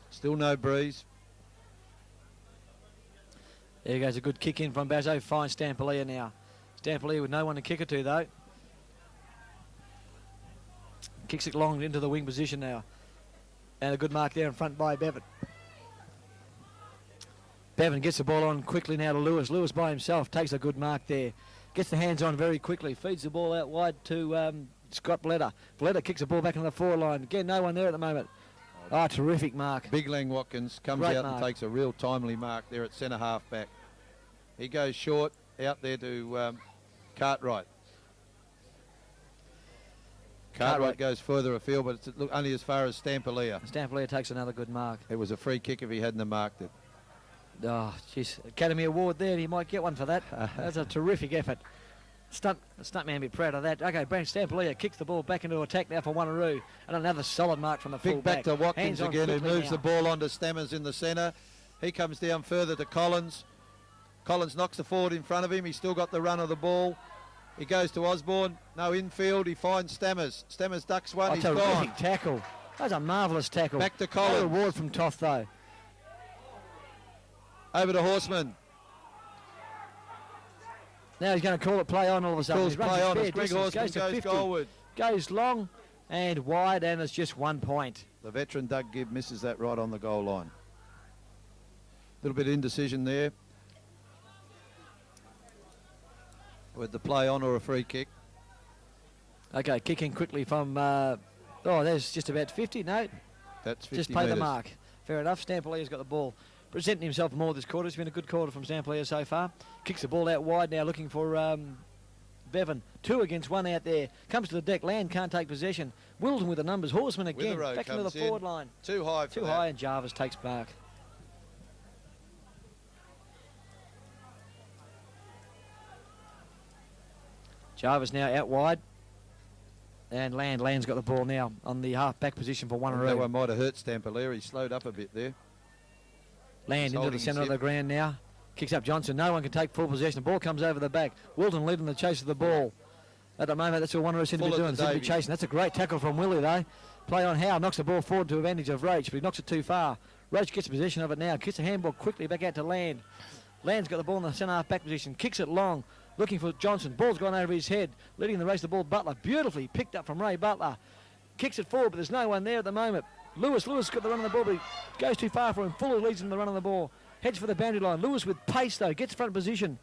Still no breeze. There goes a good kick in from Bazzo. Finds Stampolia now. Stampolia with no one to kick it to though. Kicks it long into the wing position now. And a good mark there in front by Bevan. Bevan gets the ball on quickly now to Lewis. Lewis by himself takes a good mark there. Gets the hands on very quickly. Feeds the ball out wide to Scott Valletta. Valletta kicks the ball back on the forward line. Again, no one there at the moment. Ah, terrific mark. Big Lang Watkins comes Great out mark. and takes a real timely mark there at centre half back. He goes short out there to Cartwright. Cartwright goes further afield, but it's only as far as Stampolia. Stampolia takes another good mark. It was a free kick if he hadn't have marked it. Oh, jeez. Academy Award there. He might get one for that. That's a terrific effort. Stuntman be proud of that. Okay, Brent Stampolia kicks the ball back into attack now for Wanneroo. And another solid mark from the full Big back to Watkins again, who moves now. the ball onto Stammers in the centre. He comes down further to Collins. Collins knocks the forward in front of him. He's still got the run of the ball. He goes to Osborne. No infield. He finds Stammers. Stammers ducks one. He's terrific gone. tackle. That was a marvellous tackle. Back to No Collins. reward from Toth, though. Over to Horseman. Now he's going to call it play on all of a sudden. Calls He runs play his on fair as Greg distance, Horseman goes to goes 50, goalward. goes long and wide, and it's just 1 point. The veteran Doug Gibb misses that right on the goal line. Little bit of indecision there. With the play on or a free kick. Okay, kicking quickly from, there's just about 50, no, That's 50 just play the metres. mark. Fair enough, Stampolier's got the ball. Presenting himself more this quarter. It's been a good quarter from Stampolier so far. Kicks the ball out wide now, looking for Bevan. 2 against 1 out there. Comes to the deck. Land can't take possession. Willetton with the numbers. Horseman again. Wanneroo Back into the comes forward in. line. Too high for Too that. high, and Jarvis takes mark. Jarvis now out wide. And Land's got the ball now on the half-back position for That Wanneroo. one might have hurt Stampolier. He slowed up a bit there. Land He's into the holding centre his of the hip. ground now. Kicks up Johnson. No one can take full possession. The ball comes over the back. Wilton leading the chase of the ball. At the moment, that's what Wanneroo seem to be Full doing. at They the seem to be Davey. chasing. That's a great tackle from Willie, though. Play on Howe. Knocks the ball forward to advantage of Roach, but he knocks it too far. Roach gets possession of it now. Kicks the handball quickly back out to Land. Land's got the ball in the centre half-back position. Kicks it long. Looking for Johnson. Ball's gone over his head. Leading the race the ball, Butler. Beautifully picked up from Ray Butler. Kicks it forward, but there's no one there at the moment. Lewis got the run on the ball, but he goes too far for him. Fuller leads him the run on the ball. Heads for the boundary line. Lewis with pace, though. Gets front position.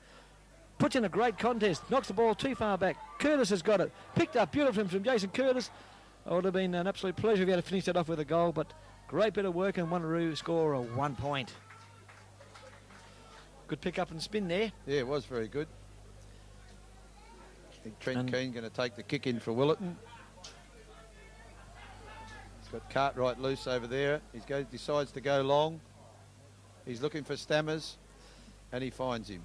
Puts in a great contest. Knocks the ball too far back. Curtis has got it. Picked up beautifully from Jason Curtis. It would have been an absolute pleasure if he had finished it off with a goal, but great bit of work, and Wanneroo score a 1 point. Good pick up and spin there. Yeah, it was very good. I think Trent And- Keane going to take the kick in for Willetton. He's got Cartwright loose over there. He decides to go long. He's looking for Stammers, and he finds him.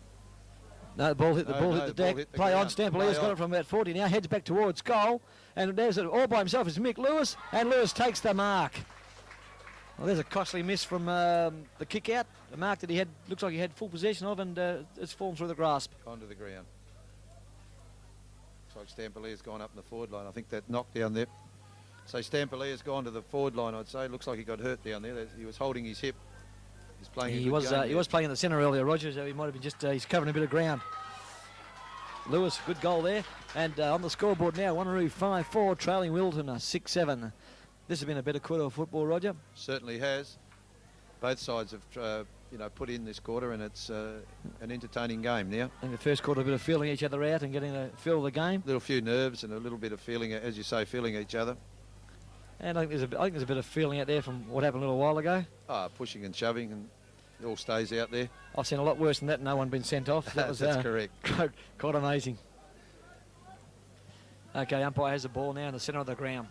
No, the ball hit the No, ball no, hit the the ball deck. hit the Play on. ground. Stampolier's Play got on. it from about 40 now. Heads back towards goal. And there's it all by himself. It's Mick Lewis. And Lewis takes the mark. Well, there's a costly miss from the kick out. A mark that he had, looks like he had full possession of, and it's fallen through the grasp. Onto the ground. Looks like Stampolier's gone up in the forward line. I think that knocked down there. So Stampolier's gone to the forward line, I'd say. Looks like he got hurt down there. He was holding his hip. He's playing a He good was game he there. was playing in the centre earlier, Roger, so he might have been just he's covering a bit of ground. Lewis, good goal there. And on the scoreboard now, Wanneroo 5-4, trailing Willetton 6-7. This has been a better quarter of football, Roger. Certainly has. Both sides have put in this quarter, and it's an entertaining game now. In the first quarter, a bit of feeling each other out and getting a feel of the game. Little few nerves and a little bit of feeling, as you say, feeling each other. And I think there's a bit of feeling out there from what happened a little while ago. Pushing and shoving, and it all stays out there. I've seen a lot worse than that. No one been sent off. That was That's correct. quite amazing. Okay, umpire has the ball now in the centre of the ground.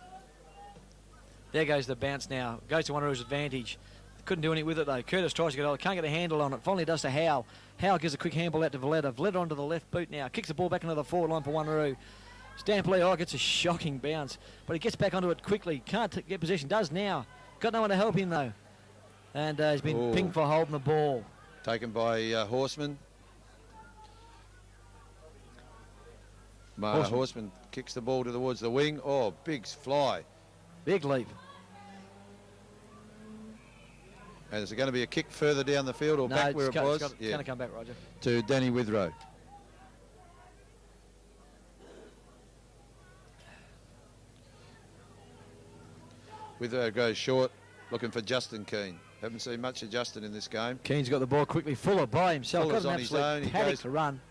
There goes the bounce now. Goes to Wanneroo's advantage. Couldn't do anything with it though. Curtis tries to get on. Can't get a handle on it. Finally does to Howe. Howe gives a quick handball out to Valletta. Valletta onto the left boot now. Kicks the ball back into the forward line for Wanneroo. Stampolier gets a shocking bounce, but he gets back onto it quickly. Can't get possession. Does now. Got no one to help him though. And he's been pinged for holding the ball. Taken by Horseman. Horseman kicks the ball towards the wing. Oh, big fly. Big leap. And is it going to be a kick further down the field or back where it was? It's going to come back, Roger. To Danny Withrow. Withrow goes short, looking for Justin Keane. Haven't seen much of Justin in this game. Keane's got the ball quickly. Fuller by himself. Fuller's got an on his absolute own. He paddock goes- to run.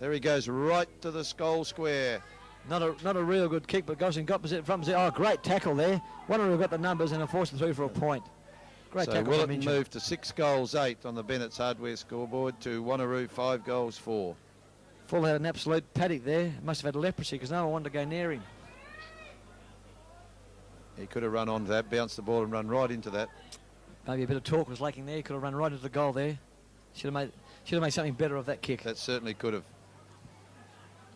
There he goes, right to the goal square. Not a real good kick, but Gosling got from position. Oh, great tackle there. Wanneroo got the numbers and forced them through for a point. Great So tackle from Willetton Minchin. moved to 6 goals 8 on the Bennett's hardware scoreboard to Wanneroo 5 goals 4. Fuller had an absolute paddock there. Must have had leprosy because no one wanted to go near him. He could have run onto that, bounced the ball and run right into that. Maybe a bit of talk was lacking there. He could have run right into the goal there. Should have made something better of that kick. That certainly could have.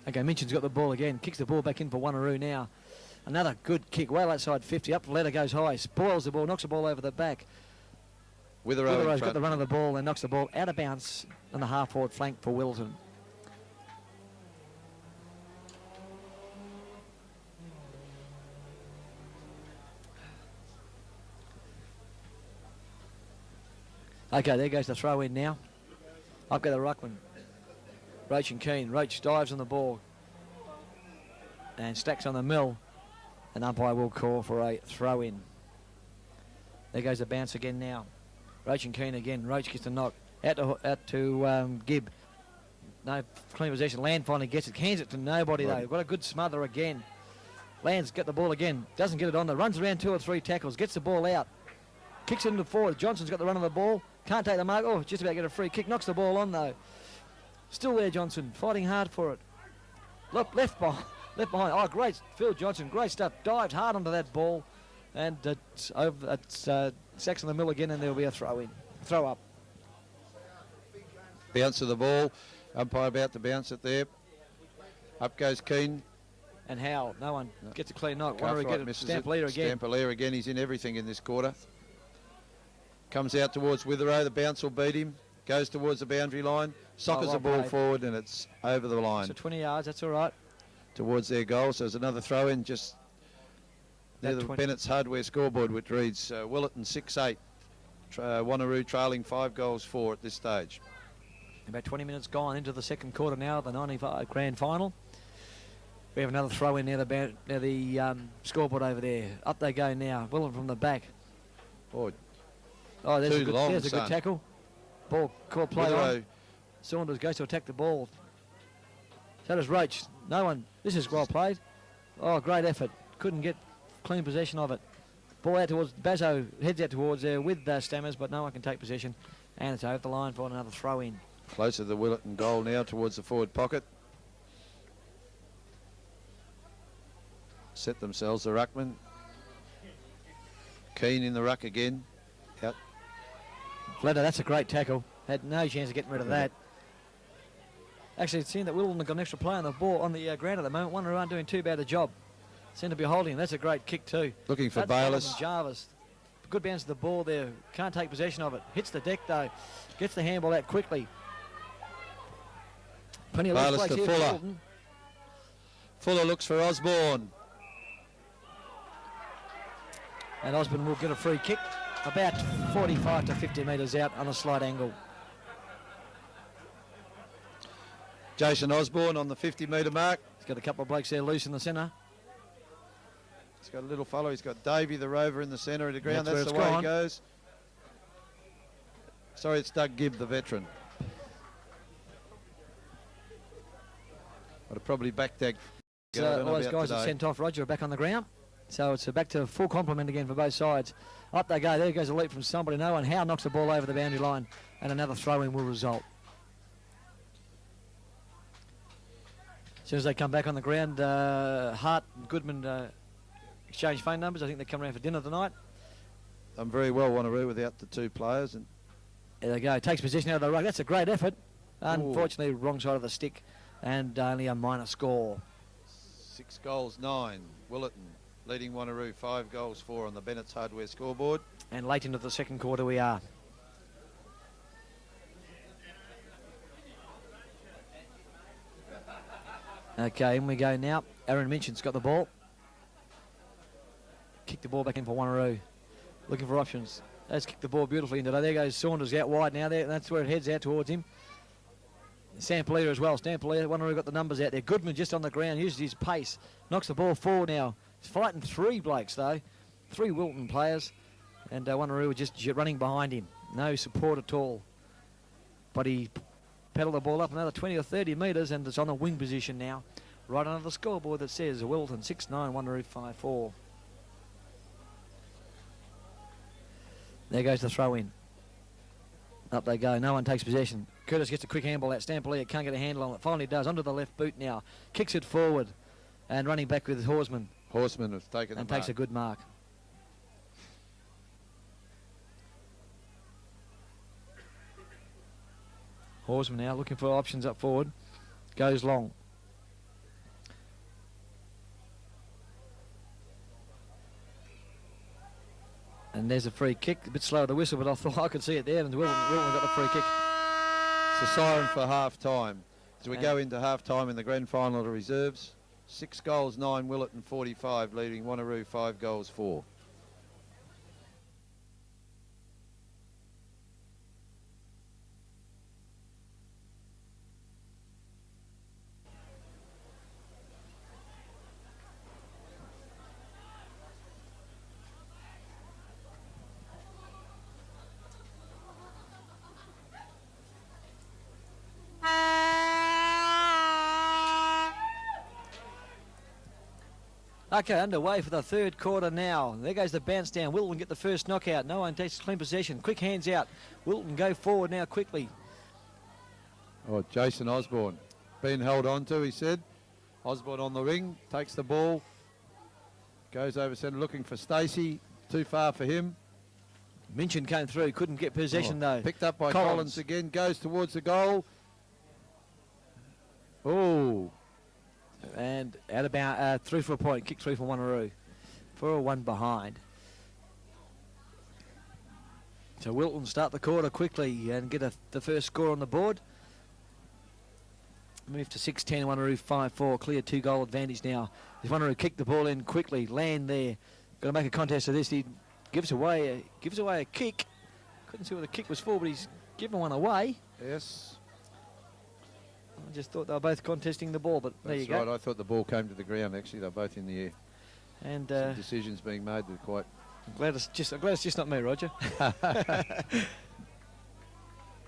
Okay, Minchin's got the ball again. Kicks the ball back in for Wanneroo now. Another good kick, well outside 50. Up the ladder goes high. Spoils the ball, knocks the ball over the back. Witherow's Witherow's got the run of the ball and knocks the ball out of bounds on the half-forward flank for Willetton. Okay, there goes the throw in now. Up go the ruckman. Roach and Keane. Roach dives on the ball and stacks on the mill. An umpire will call for a throw in. There goes the bounce again now. Roach and Keane again. Roach gets the knock. Out to Gibb. No clean possession. Land finally gets it. Hands it to nobody though. Got a good smother again. Land's got the ball again. Doesn't get it on there. Runs around 2 or 3 tackles. Gets the ball out. Kicks it into forward. Johnson's got the run of the ball. Can't take the mark. Oh, just about to get a free kick. Knocks the ball on though. Still there, Johnson. Fighting hard for it. Look, left behind. Oh, great. Phil Johnson. Great stuff. Dived hard onto that ball. And it's over. It's sacks on the mill again, and there'll be a throw in. Throw up. Bounce of the ball. Umpire about to bounce it there. Up goes Keane. And Howell. No one gets a clean knock. Wanneroo Cartwright get misses Stamp it. leader again. Stamper again. He's in everything in this quarter. Comes out towards Witherow. The bounce will beat him. Goes towards the boundary line. Sockers the ball forward, and it's over the line. So 20 yards. That's all right. Towards their goal. So there's another throw in just near the Bennett's Hardware scoreboard, which reads Willetton 6-8. Wanneroo trailing 5-4 at this stage. About 20 minutes gone into the second quarter now, the 95 grand final. We have another throw in near the scoreboard over there. Up they go now. Willetton from the back. Oh, there's a good tackle. Ball called play on. Saunders goes to attack the ball. So does Roach. No one. This is well played. Oh, great effort. Couldn't get clean possession of it. Ball out towards Bazzo. Heads out towards there with Stammers, but no one can take possession. And it's over the line for another throw in. Closer to the Willetton goal now towards the forward pocket. Set themselves the ruckman. Keane in the ruck again. Out. Fledder, that's a great tackle. Had no chance of getting rid of that. Actually, it seemed that Willetton got an extra play on the ball on the ground at the moment. Wanneroo aren't doing too bad a job. Seem to be holding. That's a great kick too. Looking for Bayless. Jarvis. Good bounce of the ball there. Can't take possession of it. Hits the deck though. Gets the handball out quickly. Plenty of Bayless place to here Fuller. Fuller looks for Osborne. And Osborne will get a free kick. About 45 to 50 metres out on a slight angle. Jason Osborne on the 50-metre mark. He's got a couple of blokes there loose in the centre. He's got a little fellow. He's got Davey the Rover in the centre of the ground. That's the way gone. He goes. Sorry, it's Doug Gibb, the veteran. I'd have probably backed that. All those guys are sent off. Roger are back on the ground. So it's back to full complement again for both sides. Up they go. There goes a leap from somebody. No one. Howe knocks the ball over the boundary line. And another throw-in will result. As soon as they come back on the ground, Hart and Goodman exchange phone numbers. I think they come around for dinner tonight. I'm very well Wanneroo without the 2 players. And there they go. Takes position out of the ruck. That's a great effort. Unfortunately, wrong side of the stick. And only a minor score. 6-9. Willetton leading Wanneroo 5-4 on the Bennett's Hardware scoreboard. And late into the second quarter we are. Okay, in we go now. Aaron Minchin's got the ball. Kick the ball back in for Wanneroo. Looking for options. That's kicked the ball beautifully into there. There goes Saunders out wide now. That's where it heads out towards him. Stampolier as well. Stampolier, Wanneroo got the numbers out there. Goodman just on the ground, uses his pace. Knocks the ball forward now. He's fighting 3 blokes though. 3 Willetton players. And Wanneroo just running behind him. No support at all. But he pedalled the ball up another 20 or 30 metres and it's on the wing position now. Right under the scoreboard that says Willetton 6-9, Wanneroo 5-4. There goes the throw in. Up they go. No one takes possession. Curtis gets a quick handball out. Stampolier can't get a handle on it. Finally does. Onto the left boot now. Kicks it forward. And running back with Horseman. Horseman has taken the mark. And takes a good mark. Horseman now looking for options up forward. Goes long. And there's a free kick. A bit slow with the whistle, but I thought I could see it there. And Willetton got the free kick. It's a siren for half-time. As we go into half-time in the grand final of the reserves. 6-9, Willetton 45, leading Wanneroo 5-4. Okay, underway for the third quarter now. There goes the bounce down. Willetton get the first knockout. No one takes clean possession. Quick hands out. Willetton go forward now quickly. Oh, Jason Osborne being held on to, he said. Osborne on the ring, takes the ball, goes over centre looking for Stacey. Too far for him. Minchin came through, couldn't get possession though. Picked up by Collins again, goes towards the goal. Oh. And out of bounds, through for a point, kick through for Wanneroo. 4-1 behind. So Willetton start the quarter quickly and get the first score on the board. Move to 6-10, Wanneroo 5-4, clear 2-goal advantage now. If Wanneroo kick the ball in quickly, land there. Got to make a contest of this. He gives away a kick. Couldn't see what the kick was for, but he's given one away. Yes. I just thought they were both contesting the ball, but there you go. That's right, I thought the ball came to the ground, actually. They're both in the air. And some decisions being made that are quite... I'm glad it's just not me, Roger.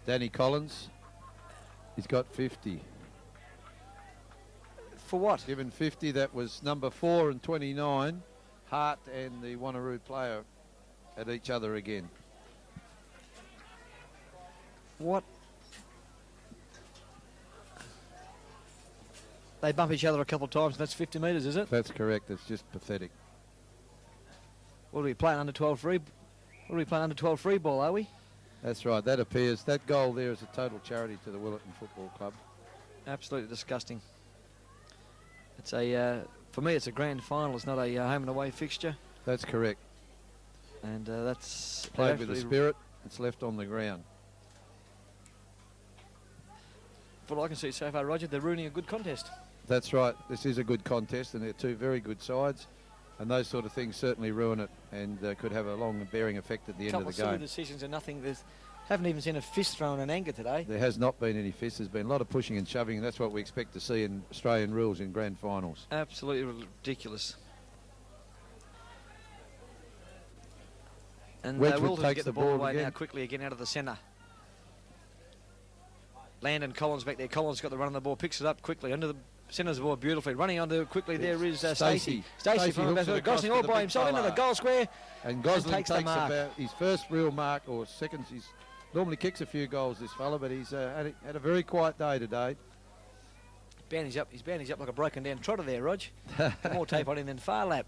Danny Collins, he's got 50. For what? Given 50, that was number 4 and 29. Hart and the Wanneroo player at each other again. What? They bump each other a couple of times, and that's 50 metres, is it? That's correct. It's just pathetic. What are we playing under 12 free? What are we playing under 12 free ball? Are we? That's right. That appears. That goal there is a total charity to the Willetton Football Club. Absolutely disgusting. It's a for me, it's a grand final. It's not a home and away fixture. That's correct. And that's played with the spirit. It's left on the ground. From what I can see so far, Roger, they're ruining a good contest. That's right. This is a good contest, and they're two very good sides. And those sort of things certainly ruin it, and could have a long and bearing effect at the end of the game. Couple of decisions and nothing. Haven't even seen a fist thrown in anger today. There has not been any fists. There's been a lot of pushing and shoving, and that's what we expect to see in Australian rules in grand finals. Absolutely ridiculous. And Willetton get the ball away now quickly again out of the centre. Landon Collins back there. Collins got the run on the ball, picks it up quickly under the centre of the ball beautifully. Running onto it quickly there is Stacey. Stacey from the back. Gosling all by himself into the goal square. And Gosling takes about his first real mark, or second. He's normally kicks a few goals, this fella, but he's had a very quiet day today. He's bandaged up like a broken down trotter there, Rog. More tape on him than Farlap.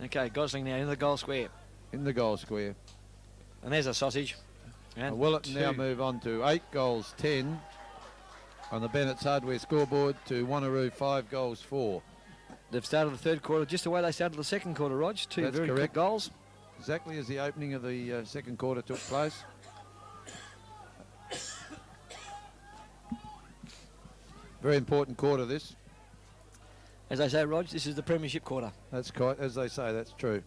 Okay, Gosling now in the goal square. In the goal square. And there's a sausage. And Willetton now move on to 8 goals 10 on the Bennett's Hardware scoreboard to Wanneroo 5 goals 4. They've started the third quarter just the way they started the second quarter, Rog. Two very quick goals. Exactly as the opening of the second quarter took place. Very important quarter this. As I say, Rog, this is the premiership quarter. That's quite, as they say, that's true.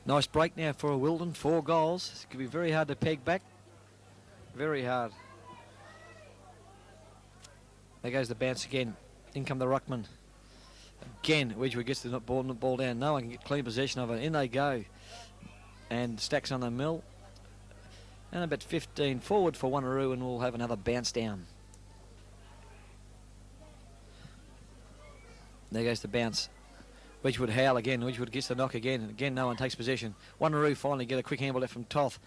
Nice break now for a Willetton, 4 goals. It's going to be very hard to peg back. Very hard. There goes the bounce again. In come the ruckman. Again, Wedgwood gets the ball down. No one can get clean possession of it. In they go. And stacks on the mill. And about 15 forward for Wanneroo, and we'll have another bounce down. There goes the bounce. Wedgwood howl again. Wedgwood gets the knock again. And again, no one takes possession. Wanneroo finally get a quick handball left from Toth.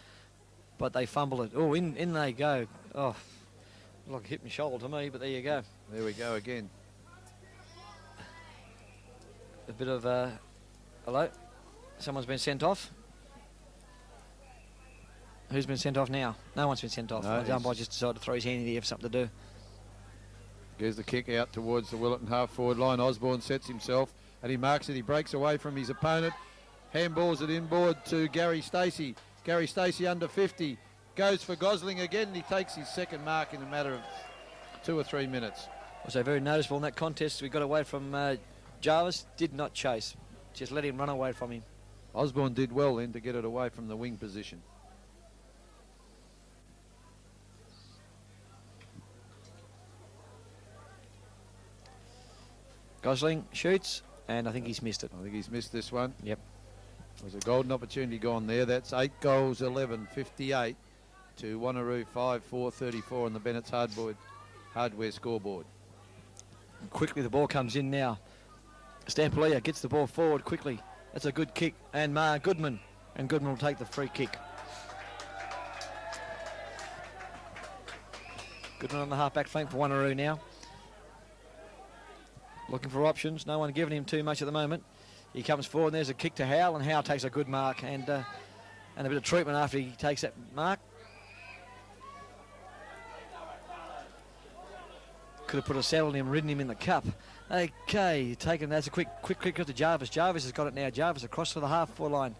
But they fumble it. Oh, in they go. Oh, like a hit my shoulder to me, but there you go. There we go again. A bit of, hello? Someone's been sent off. Who's been sent off now? No one's been sent off. No, the umpire just decided to throw his hand in the air for something to do. Gives the kick out towards the Willetton half-forward line. Osborne sets himself, and he marks it. He breaks away from his opponent. Handballs it inboard to Gary Stacey. Gary Stacey under 50. Goes for Gosling again, and he takes his second mark in a matter of 2 or 3 minutes. Also very noticeable in that contest, we got away from Jarvis. Did not chase. Just let him run away from him. Osborne did well then to get it away from the wing position. Gosling shoots, and I think he's missed it. I think he's missed this one. Yep. There's a golden opportunity gone there. That's 8 goals, 11, 58 to Wanneroo 5, 4, 34 on the Bennett's hardware scoreboard. And quickly the ball comes in now. Stampolia gets the ball forward quickly. That's a good kick. And Goodman. And Goodman will take the free kick. Goodman on the half-back flank for Wanneroo now. Looking for options. No one giving him too much at the moment. He comes forward and there's a kick to Howell, and Howell takes a good mark and a bit of treatment after he takes that mark. Could have put a saddle on him, ridden him in the cup. Okay, that's a quick kick to Jarvis. Jarvis has got it now. Jarvis across to the half-forward line.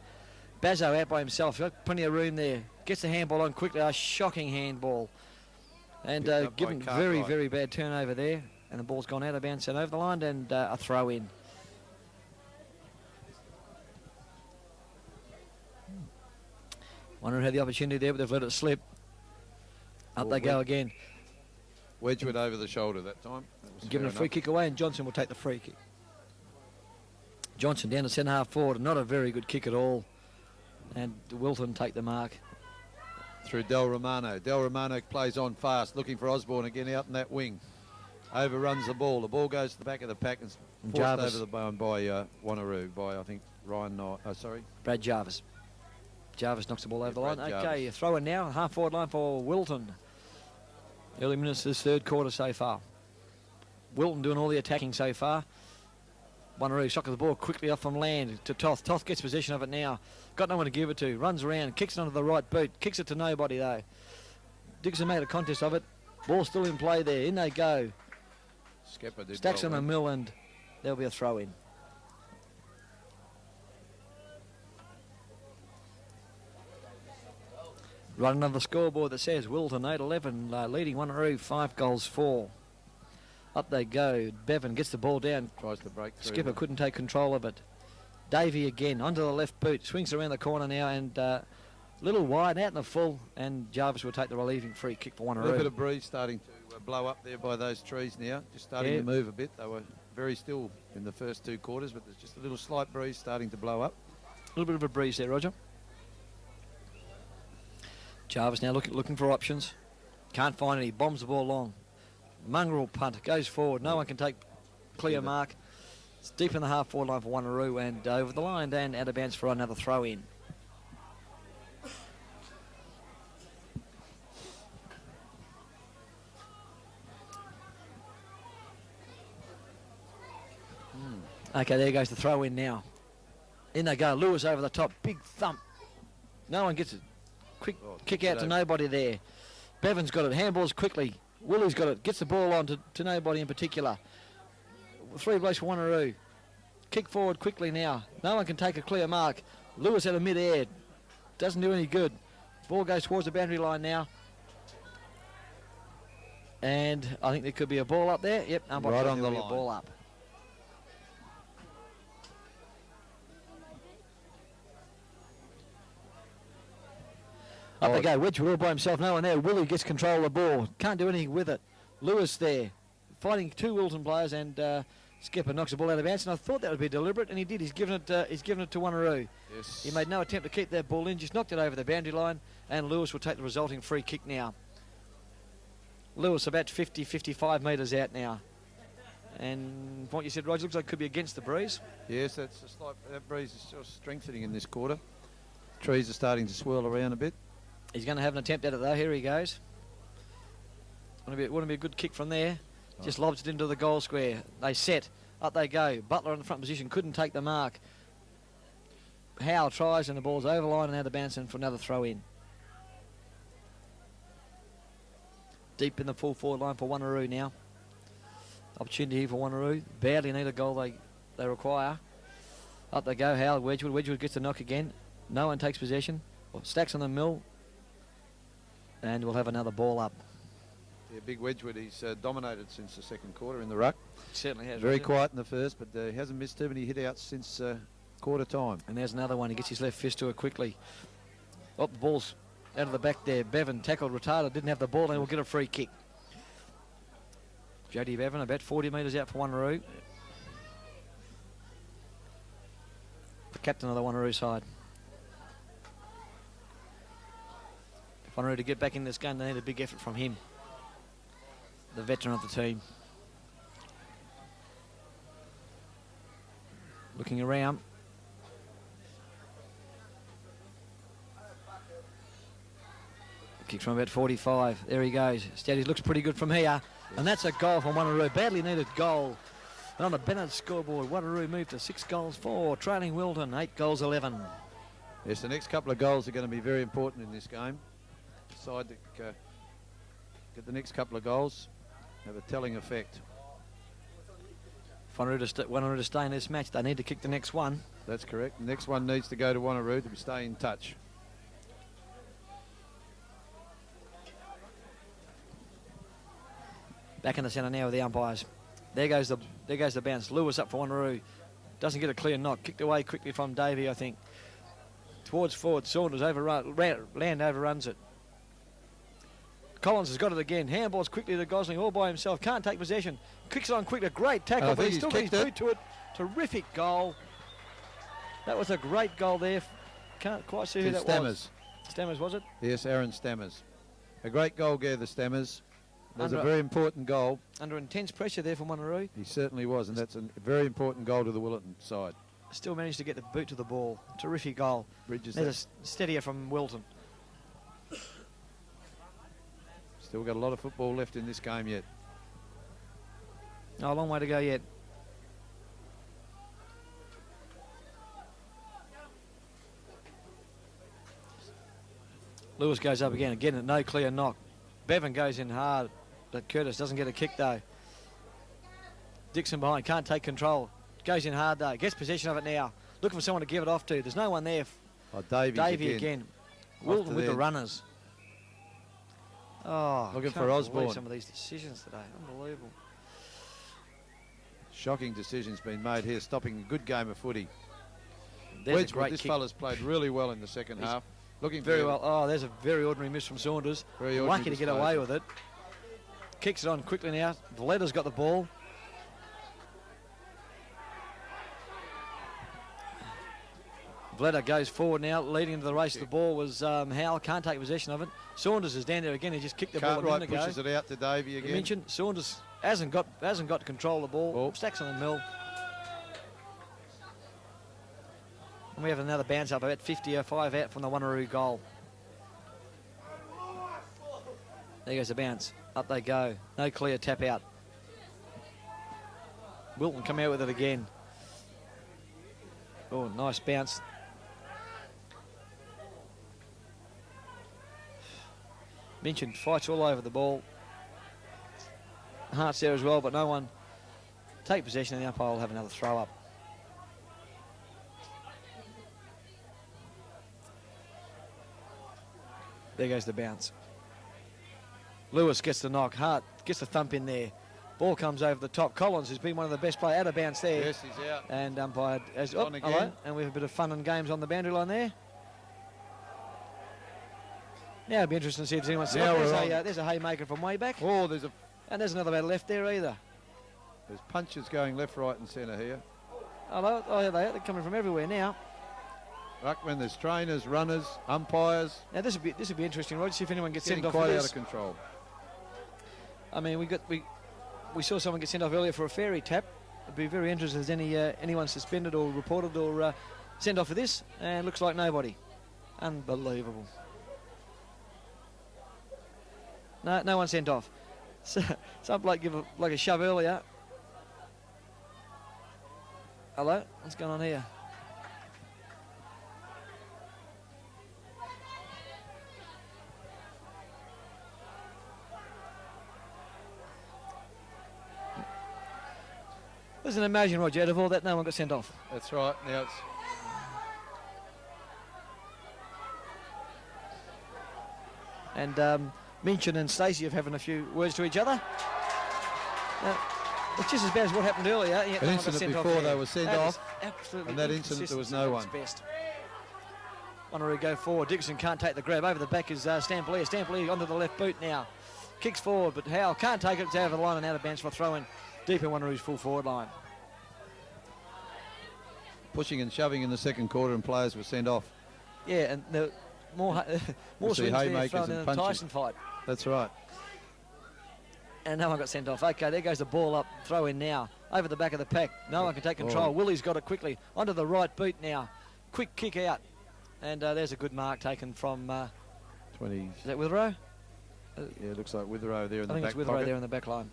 Bazzo out by himself. He's got plenty of room there. Gets the handball on quickly. A shocking handball. And given very, very bad turnover there. And the ball's gone out of bounds and over the line, and a throw in. Wanneroo had the opportunity there, but they've let it slip. Up they go again. Wedgwood over the shoulder that time. Giving a free kick away, and Johnson will take the free kick. Johnson down to centre half forward. Not a very good kick at all. And Willetton take the mark. Through Del Romano. Del Romano plays on fast, looking for Osborne again out in that wing. Overruns the ball. The ball goes to the back of the pack and forced over the bone by Wanneroo, by I think Brad Jarvis. Jarvis knocks the ball over the line. Brad Okay, a throw in now. Half forward line for Willetton. Early minutes of this third quarter so far. Willetton doing all the attacking so far. Wanneroo shock of the ball quickly off from land to Toth. Toth gets possession of it now. Got no one to give it to. Runs around, kicks it onto the right boot. Kicks it to nobody though. Dixon made a contest of it. Ball still in play there. In they go. Stacks on the mill, and there'll be a throw in. Running on the scoreboard that says Willetton 8-11 leading Wanneroo 5 goals 4. Up they go. Bevan gets the ball down. Tries to break through. Skipper couldn't take control of it. Davey again onto the left boot. Swings around the corner now, and little wide out in the full, and Jarvis will take the relieving free kick for Wanneroo. A little bit of breeze starting to blow up there by those trees now. Just starting to move a bit. They were very still in the first 2 quarters, but there's just a little slight breeze starting to blow up. A little bit of a breeze there, Roger. Jarvis now looking for options. Can't find any. Bombs the ball long. Mongrel punt. Goes forward. No one can take clear mark. It's deep in the half-forward line for Wanneroo, and over the line and out of bounds for another throw-in. Okay, there goes the throw-in now. In they go. Lewis over the top. Big thump. No one gets it. Quick kick out to nobody there. Bevan's got it. Handballs quickly. Willie's got it. Gets the ball on to nobody in particular. 3 blokes for Wanneroo. Kick forward quickly now. No one can take a clear mark. Lewis out of mid-air. Doesn't do any good. Ball goes towards the boundary line now. And I think there could be a ball up there. Yep, right on the line. A ball up. Up they go. Wedgwood all by himself. No one there. Willie gets control of the ball. Can't do anything with it. Lewis there. Fighting 2 Willetton players, and Skipper knocks the ball out of bounds. And I thought that would be deliberate, and he did. He's given it to Wanneroo. Yes. He made no attempt to keep that ball in. Just knocked it over the boundary line, and Lewis will take the resulting free kick now. Lewis about 50, 55 metres out now. And what you said, Roger, looks like it could be against the breeze. Yes, that breeze is sort of strengthening in this quarter. Trees are starting to swirl around a bit. He's going to have an attempt at it though. Here he goes. Wouldn't be a good kick from there. Just lobs it into the goal square. They set. Up they go. Butler in the front position. Couldn't take the mark. Howell tries, and the ball's over line and out of bounds, and for another throw in. Deep in the full forward line for Wanneroo now. Opportunity here for Wanneroo. Badly need a goal they require. Up they go. Howell, Wedgwood. Wedgwood gets the knock again. No one takes possession. Stacks on the mill. And we'll have another ball up. Yeah, big Wedgwood. He's dominated since the second quarter in the ruck. He certainly has. Very quiet in the first, but he hasn't missed too many hit-outs since quarter time. And there's another one. He gets his left fist to it quickly. Oh, the ball's out of the back there. Bevan tackled, retarded, didn't have the ball, and will get a free kick. Jody Bevan about 40 metres out for Wanneroo. the captain of the Wanneroo side. If Wanneroo to get back in this game, they need a big effort from him, the veteran of the team. Looking around. Kick from about 45. There he goes. Steady looks pretty good from here. And that's a goal from Wanneroo. Badly needed goal. And on the Bennett scoreboard, Wanneroo moved to 6 goals 4, trailing Willetton 8 goals 11. Yes, the next couple of goals are going to be very important in this game. Side that get the next couple of goals have a telling effect. If Wanneroo to stay in this match, they need to kick the next one. That's correct. The next one needs to go to Wanneroo to stay in touch. Back in the centre now with the umpires. There goes the bounce. Lewis up for Wanneroo. Doesn't get a clear knock. Kicked away quickly from Davey, I think. Towards forward. Saunders Land overruns it. Collins has got it again. Handballs quickly to Gosling all by himself. Can't take possession. Kicks it on quick. A great tackle, but he's still got his boot to it. Terrific goal. That was a great goal there. Can't quite see who that was. Stammers, was it? Yes, Aaron Stammers. A great goal there, the Stammers. It was a very important goal. Under intense pressure there from Wanneroo. He certainly was, and that's a very important goal to the Willetton side. Still managed to get the boot to the ball. Terrific goal. Bridges There's a steadier from Willetton. Still got a lot of football left in this game yet. No, a long way to go yet. Lewis goes up again. Again, no clear knock. Bevan goes in hard, but Curtis doesn't get a kick though. Dixon behind, can't take control. Goes in hard though, gets possession of it now. Looking for someone to give it off to. There's no one there. Oh, Davey again. Willetton with the runners. Oh, looking for Osborne. Some of these decisions today, unbelievable. Shocking decisions being made here, stopping a good game of footy. There's a great this kick. fella's played really well in the second half. Looking very well. Oh, there's a very ordinary miss from Saunders. Lucky to get away with it. Kicks it on quickly now. Villetton's got the ball. Villetton goes forward now, leading into the race. The ball was Howell, can't take possession of it. Saunders is down there again. He just kicked the ball a minute ago. Pushes it out to Davey again. You mentioned Saunders hasn't got control of the ball. Stacks on the mill. And we have another bounce up about 55 out from the Wanneroo goal. There goes the bounce. Up they go. No clear tap out. Willetton come out with it again. Oh, nice bounce. Mentioned fights all over the ball. Hart's there as well, but no one take possession, and the umpire will have another throw up. There goes the bounce. Lewis gets the knock. Hart gets the thump in there. Ball comes over the top. Collins has been one of the best players. Out of bounce there. Yes, he's out. And umpired as on again. Hello. And we have a bit of fun and games on the boundary line there. Now it'll be interesting to see if there's anyone. There's a haymaker from way back. Oh, and there's another battle left there either. There's punches going left, right, and centre here. Hello. Oh, yeah, they're coming from everywhere now. Ruckman, there's trainers, runners, umpires. Now this would be interesting, Roger. See if anyone gets sent off. Quite out of control. I mean, we saw someone get sent off earlier for a fairy tap. I'd be very interested if there's anyone suspended or reported or sent off for this, and looks like nobody. Unbelievable. No one sent off. So, some bloke give a shove earlier. Hello, what's going on here? Listen, imagine, Roger, out of all that, no one got sent off. That's right. Now it's... And Minchin and Stacey have having a few words to each other. It's just as bad as what happened earlier. An incident before they were sent off. Absolutely. And that incident, there was no one. Best. Wanneroo go forward. Dixon can't take the grab. Over the back is Stampley. Stampley onto the left boot now. Kicks forward, but Howell can't take it. It's over the line and out of bounds for a throw in deep in Wanneroo's full forward line. pushing and shoving in the second quarter, and players were sent off. Yeah, and the more swings there haymakers thrown in and the punches. Tyson fight. That's right. And no one got sent off. Okay, there goes the ball up. Throw in now. Over the back of the pack. No one can take control. Willie's got it quickly. Onto the right boot now. Quick kick out. And there's a good mark taken from... 20. Is that Witherow? Yeah, it looks like Witherow there in the back I think it's Witherow pocket. there in the back line.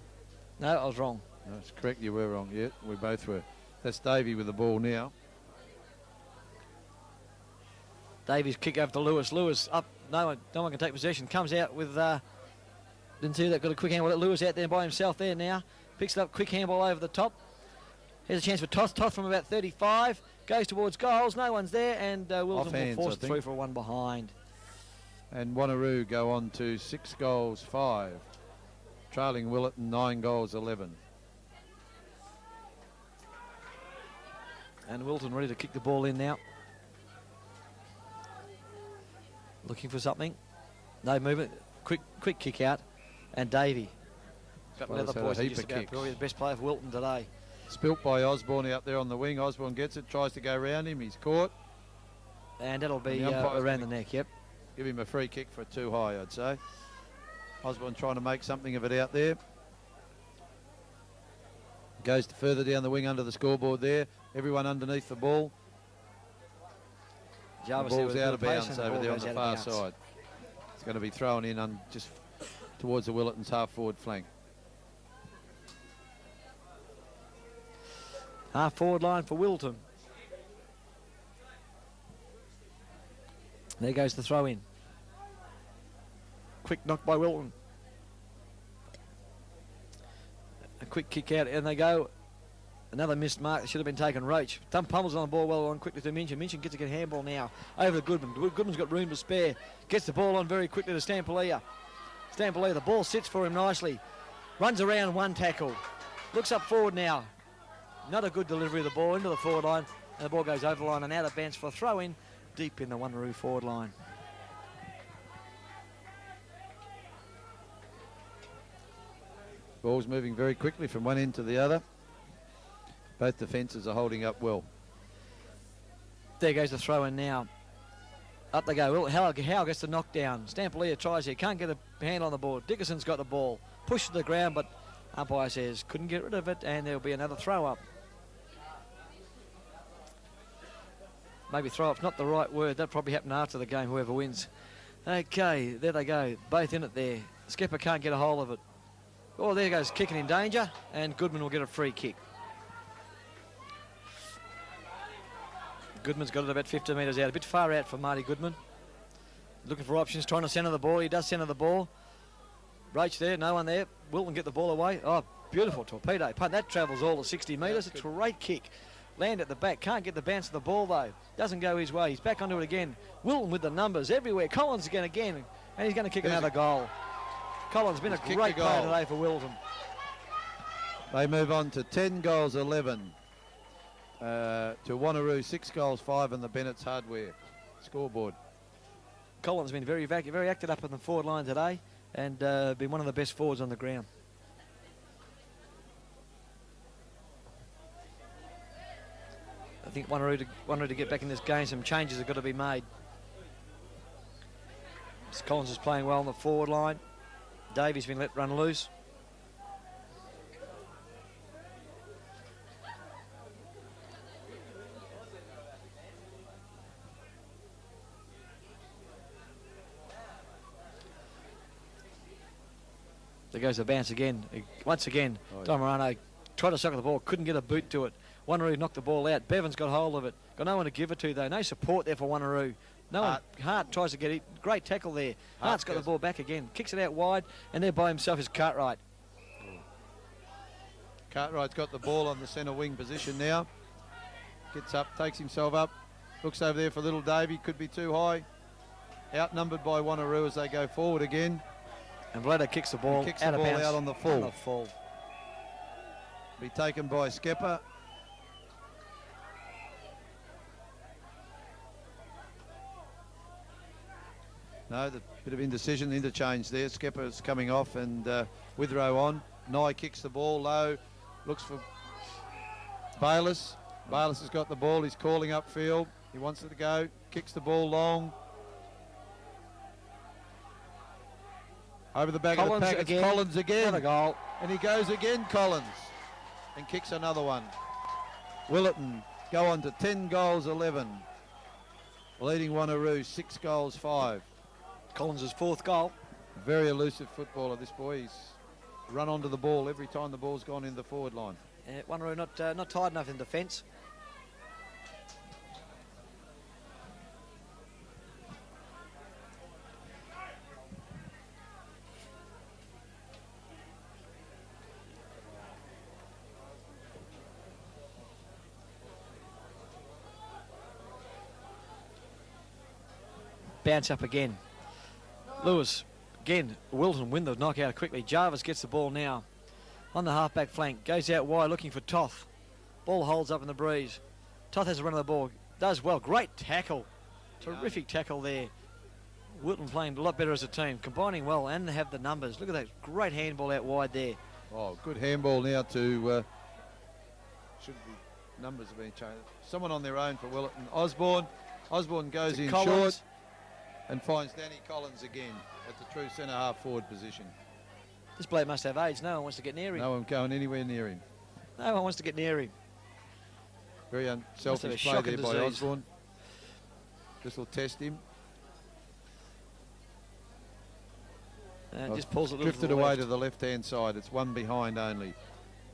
No, I was wrong. No, that's correct. You were wrong. Yeah, we both were. That's Davey with the ball now. Davies kick over to Lewis. Lewis up. No one can take possession. Comes out with... didn't see that. Got a quick handball. Lewis out there by himself there now. Picks it up. Quick handball over the top. Here's a chance for Toth. Toth from about 35. Goes towards goals. No one's there. And Willetton will force it through for a one behind. And Wanneroo go on to 6 goals, 5. Trailing Willetton 9 goals, 11. And Willetton ready to kick the ball in now. Looking for something. No movement. Quick kick out. And Davey. Got Well, another he's had a poison heap just of about. kicks. Probably the best player for Willetton today. Spilt by Osborne out there on the wing. Osborne gets it, tries to go around him. He's caught. And that'll be And the umpire's around the gonna neck, yep. Give him a free kick for too high, I'd say. Osborne trying to make something of it out there. Goes further down the wing under the scoreboard there. Everyone underneath the ball. The Jarvis ball's out of pace bounds and the over ball there on goes the out far of bounds. side. It's going to be thrown in just towards the Willetton's half-forward flank. Half-forward line for Willetton. There goes the throw in. Quick knock by Willetton. A quick kick out, and they go. Another missed mark that should have been taken. Roach. Pummels on the ball well on quickly to Minchin. Minchin gets a good handball now over to Goodman. Goodman's got room to spare. Gets the ball on very quickly to Stampolia. Stampolia, the ball sits for him nicely. Runs around one tackle. Looks up forward now. Not a good delivery of the ball into the forward line. And the ball goes over the line and out of bounds for a throw in deep in the Wanneroo forward line. Ball's moving very quickly from one end to the other. Both defences are holding up well. There goes the throw in now. Up they go. Well, Howe gets the knockdown. Stampolia tries here. Can't get a hand on the ball. Dickerson's got the ball. Pushed to the ground, but umpire says couldn't get rid of it, and there'll be another throw up. Maybe throw up's not the right word. That'll probably happen after the game, whoever wins. Okay, there they go. Both in it there. Skipper can't get a hold of it. Oh, there goes kicking in danger, and Goodman will get a free kick. Goodman's got it about 15 metres out, a bit far out for Marty Goodman. Looking for options, trying to centre the ball. He does centre the ball. Roach there, no one there. Willetton get the ball away. Oh, beautiful torpedo punt. That travels all of 60 metres. A great kick. Land at the back. Can't get the bounce of the ball, though. Doesn't go his way. He's back onto it again. Willetton with the numbers everywhere. Collins again, and he's going to kick another goal. Collins been a great player today for Willetton. They move on to 10 goals, 11. To Wanneroo, 6 goals, 5 on the Bennett's Hardware scoreboard. Collins been very active up in the forward line today, and been one of the best forwards on the ground. I think Wanneroo to get back in this game, some changes have got to be made. Collins is playing well on the forward line. Davies been let run loose. There goes the bounce again. Once again, Don Morano tried to sucker the ball, couldn't get a boot to it. Wanneroo knocked the ball out. Bevan's got hold of it. Got no one to give it to, though. No support there for Wanneroo. No one. Hart tries to get it. Great tackle there. Hart's got the ball back again. Kicks it out wide, and there by himself is Cartwright. Cartwright's got the ball on the centre wing position now. Gets up, takes himself up. Looks over there for little Davey. Could be too high. Outnumbered by Wanneroo as they go forward again. And Vlado kicks the ball Kicks out the of ball bounds. out on the full. Be taken by Skepper. No, the bit of indecision, interchange there. Skepper's coming off and Witherow on. Nye kicks the ball low, looks for Bayliss. Bayless has got the ball. He's calling upfield. He wants it to go. Kicks the ball long. Over the back of the pack, it's Collins again. Another goal. And he goes again, Collins. And kicks another one. Willetton go on to 10 goals, 11. Leading Wanneroo, 6 goals, 5. Collins' 4th goal. Very elusive footballer, this boy. He's run onto the ball every time the ball's gone in the forward line. Wanneroo not tight enough in defence. Bounce up again. Lewis, again, Willetton win the knockout quickly. Jarvis gets the ball now on the half-back flank. Goes out wide looking for Toth. Ball holds up in the breeze. Toth has a run of the ball. Does well. Great tackle. Terrific tackle there. Willetton playing a lot better as a team. Combining well and have the numbers. Look at that great handball out wide there. Oh, good handball now to... should be... Numbers have been changed. Someone on their own for Willetton. Osborne goes in Collins. short. And finds Danny Collins again at the true centre-half forward position. This bloke must have AIDS. No one wants to get near him. No one going anywhere near him. No one wants to get near him. Very unselfish play there by Osborne. This will test him. Just pulls it a little drifted to the away left. to the left-hand side. It's one behind only.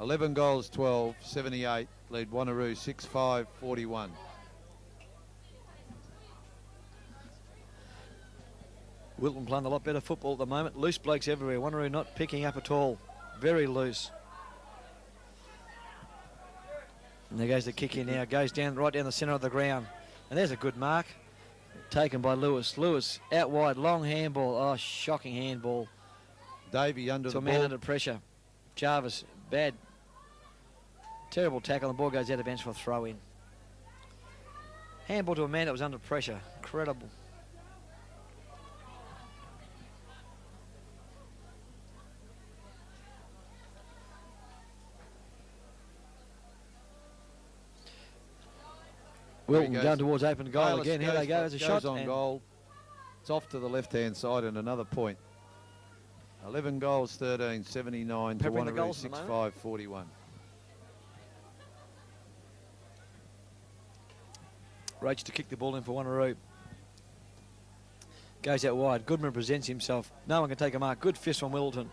11 goals, 12, 78. Lead Wanneroo 6-5, 41. Willetton playing a lot better football at the moment. Loose blokes everywhere. Wanneroo not picking up at all. Very loose. And there goes the kick in now. Goes down right down the centre of the ground. And there's a good mark. Taken by Lewis. Lewis out wide. Long handball. Oh, shocking handball. Davey under to the a man ball. under pressure. Jarvis, bad. Terrible tackle. The ball goes out of bench for a throw in. Handball to a man that was under pressure. Incredible. Wilton going towards open goal Bayless again. Here they go. There's a shot. On goal. It's off to the left-hand side and another point. 11 goals, 13, 79 to Peppering the Wanneroo, goals at the 6-5, 41. Roach to kick the ball in for Wanneroo. Goes out wide. Goodman presents himself. No one can take a mark. Good fist from Willetton.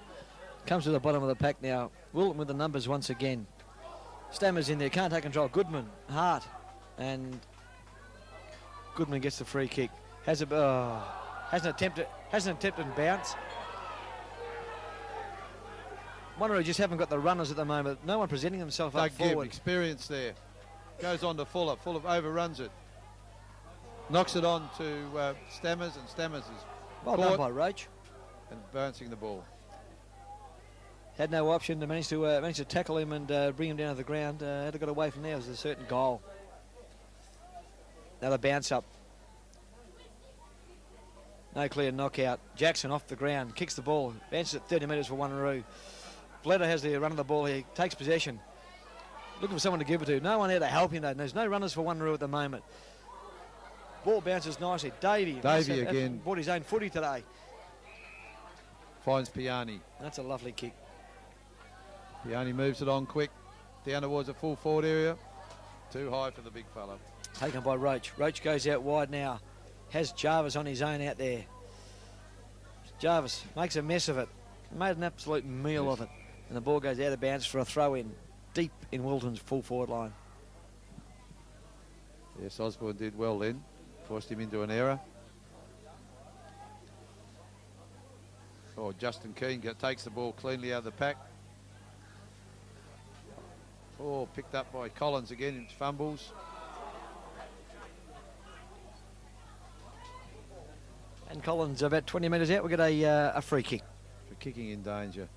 Comes to the bottom of the pack now. Willetton with the numbers once again. Stammer's in there. Can't take control. Goodman. Hart. And Goodman gets the free kick. Hasn't attempted and bounce. Wanneroo just haven't got the runners at the moment. No one presenting themselves up forward. Experience there. Goes on to Fuller. Fuller overruns it. Knocks it on to Stammers, and Stammers is well done by Roach. And bouncing the ball. Had no option. Managed to tackle him and bring him down to the ground. Had to get away from there. It was a certain goal. Another bounce up. No clear knockout. Jackson off the ground. Kicks the ball. Bounces it 30 metres for Wanneroo. Vleda has the run of the ball here. Takes possession. Looking for someone to give it to. No one there to help him though. There's no runners for Wanneroo at the moment. Ball bounces nicely. Davey again. Bought his own footy today. Finds Piani. That's a lovely kick. Piani moves it on quick. Down towards the full forward area. Too high for the big fella. Taken by Roach. Roach goes out wide now. Has Jarvis on his own out there. Jarvis makes a mess of it. Made an absolute meal of it. And the ball goes out of bounds for a throw in. Deep in Wilton's full forward line. Yes, Osborne did well then. Forced him into an error. Oh, Justin Keane takes the ball cleanly out of the pack. Oh, picked up by Collins again in fumbles. And Collins about 20 metres out. We get a free kick. For kicking in danger.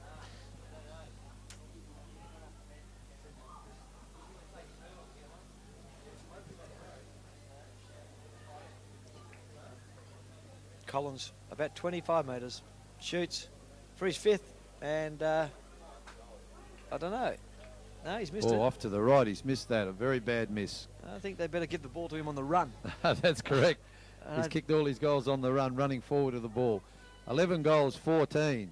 Collins about 25 metres. Shoots for his 5th. And I don't know. No, he's missed Oh, it. off to the right. He's missed that. A very bad miss. I think they better give the ball to him on the run. That's correct. He's kicked all his goals on the run, running forward of the ball. 11 goals, 14.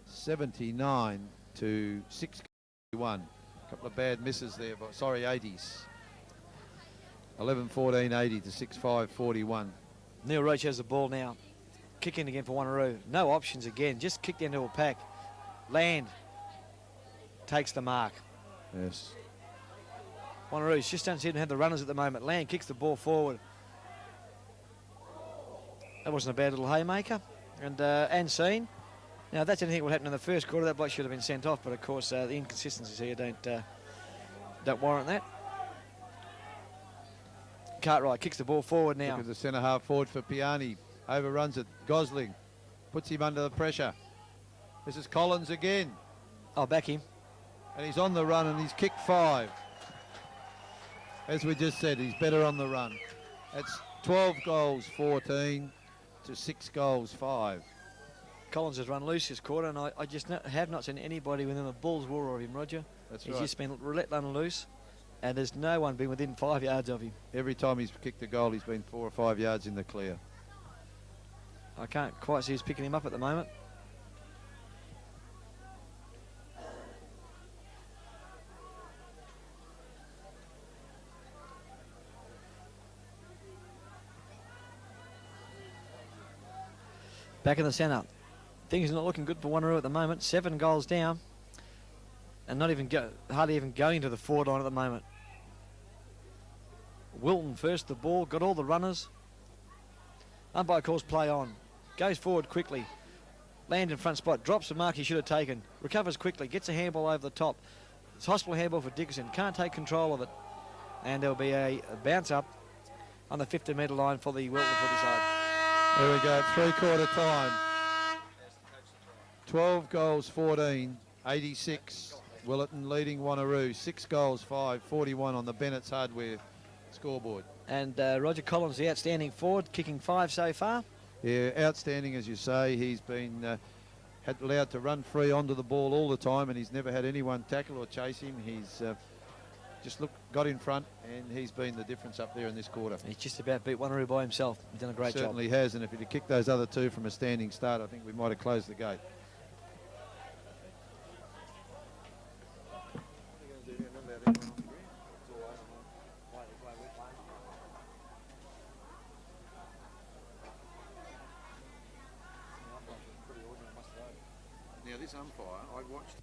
79 to 61. A couple of bad misses there, but sorry, 80s. 11, 14, 80 to 6-5, 41. Neil Roach has the ball now. Kick in again for Wanneroo. No options again. Just kicked into a pack. Land takes the mark. Yes. Wanneroo just don't seem to have the runners at the moment. Land kicks the ball forward. That wasn't a bad little haymaker. And seen. Now, if that's anything that would happen in the first quarter, that bloke should have been sent off. But, of course, the inconsistencies here don't warrant that. Cartwright kicks the ball forward now. Look at the centre half forward for Piani. Overruns it. Gosling puts him under the pressure. This is Collins again. Oh, back him. And he's on the run and he's kicked 5. As we just said, he's better on the run. That's 12 goals, 14 to 6 goals, 5. Collins has run loose this quarter, and I just have not seen anybody within a bull's roar of him, Roger. That's He's right. just been let run loose, and there's no one been within 5 yards of him. Every time he's kicked a goal, he's been 4 or 5 yards in the clear. I can't quite see who's picking him up at the moment. Back in the centre. Things are not looking good for Wanneroo at the moment. 7 goals down. And not even hardly even going to the forward line at the moment. Willetton first the ball, got all the runners. Umpire calls play on. Goes forward quickly. Land in front spot. Drops the mark he should have taken. Recovers quickly. Gets a handball over the top. It's hospital handball for Dickinson. Can't take control of it. And there'll be a bounce up on the 50-metre line for the Willetton footy side. There we go, 3/4 time. 12 goals, 14, 86. Willetton leading Wanneroo. 6 goals, 5, 41 on the Bennett's Hardware scoreboard. And Roger Collins, the outstanding forward, kicking 5 so far. Yeah, outstanding, as you say. He's been allowed to run free onto the ball all the time, and he's never had anyone tackle or chase him. He's just got in front, and he's been the difference up there in this quarter. He's just about beat Wanneroo by himself. He's done a great job. Certainly has, and if he'd have kicked those other 2 from a standing start, I think we might have closed the gate. Now this umpire, I watched.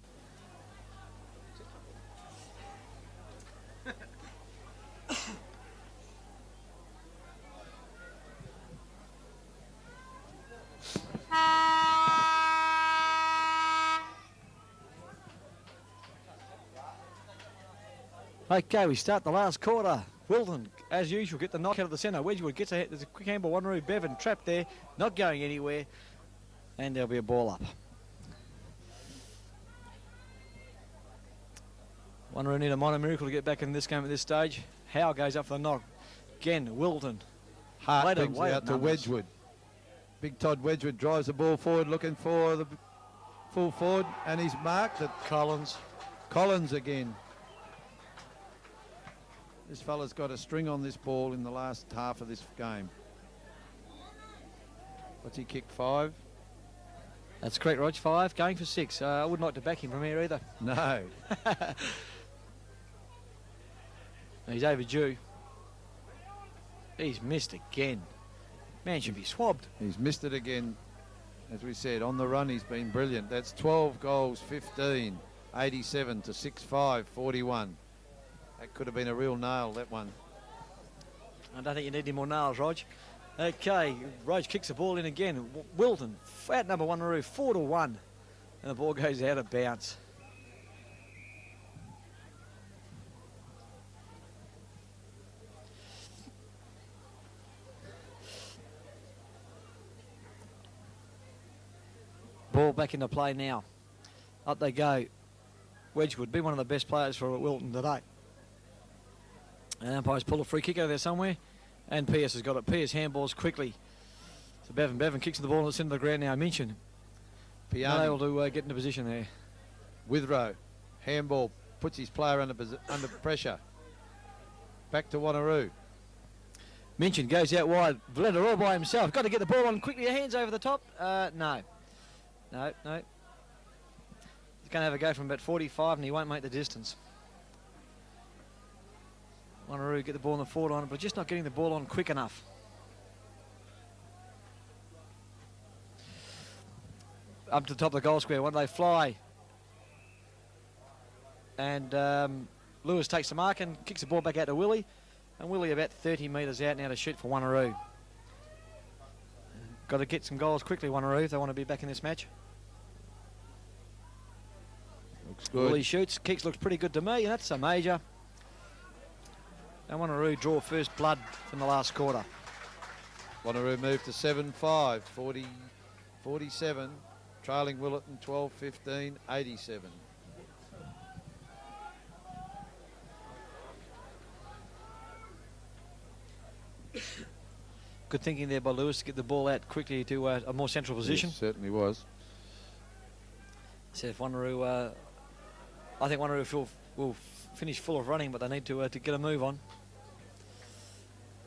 Okay, we start the last quarter. Willetton, as usual, get the knock out of the centre. Wedgwood gets ahead. There's a quick handball. Wanneroo, Bevan trapped there, not going anywhere. And there'll be a ball up. Wanneroo need a minor miracle to get back in this game at this stage. Howe goes up for the knock. Again, Willetton. Hart brings it out to Wedgwood. Big Todd Wedgwood drives the ball forward, looking for the full forward, and he's marked it. Collins again. This fella's got a string on this ball in the last half of this game. What's he kicked, 5? That's correct, Rog. 5, going for 6. I wouldn't like to back him from here either. No. He's overdue. He's missed again. Man should be swabbed. He's missed it again. As we said, on the run he's been brilliant. That's 12 goals, 15, 87 to 6-5, 41. That could have been a real nail, that one. I don't think you need any more nails, Rog. Okay, Rog kicks the ball in again. Willetton, at number 1 Wanneroo, 4-1. And the ball goes out of bounds. Ball back into play now. Up they go. Wedgwood, be one of the best players for Willetton today. And umpires pull a free kick out of there somewhere. And Pierce has got it. Pierce handballs quickly. So Bevan kicks the ball in the centre of the ground now. Minchin not able to get into position there. Withrow, handball puts his player under pressure. Back to Wanneroo. Minchin goes out wide. Willetton all by himself. Got to get the ball on quickly. Hands over the top. No. He's going to have a go from about 45 and he won't make the distance. Wanneroo get the ball on the forward line, but just not getting the ball on quick enough. Up to the top of the goal square. When they fly. And Lewis takes the mark and kicks the ball back out to Willie. And Willie about 30 metres out now to shoot for Wanneroo. Got to get some goals quickly, Wanneroo, if they want to be back in this match. Looks good. Willie shoots. Kicks looks pretty good to me, and that's a major. And Wanneroo draw first blood from the last quarter. Wanneroo moved to 7-5, 47, trailing Willetton 12-15, 87. Good thinking there by Lewis to get the ball out quickly to a more central position. Yes, certainly was. So if Wanneroo, I think Wanneroo will finish full of running, but they need to get a move on.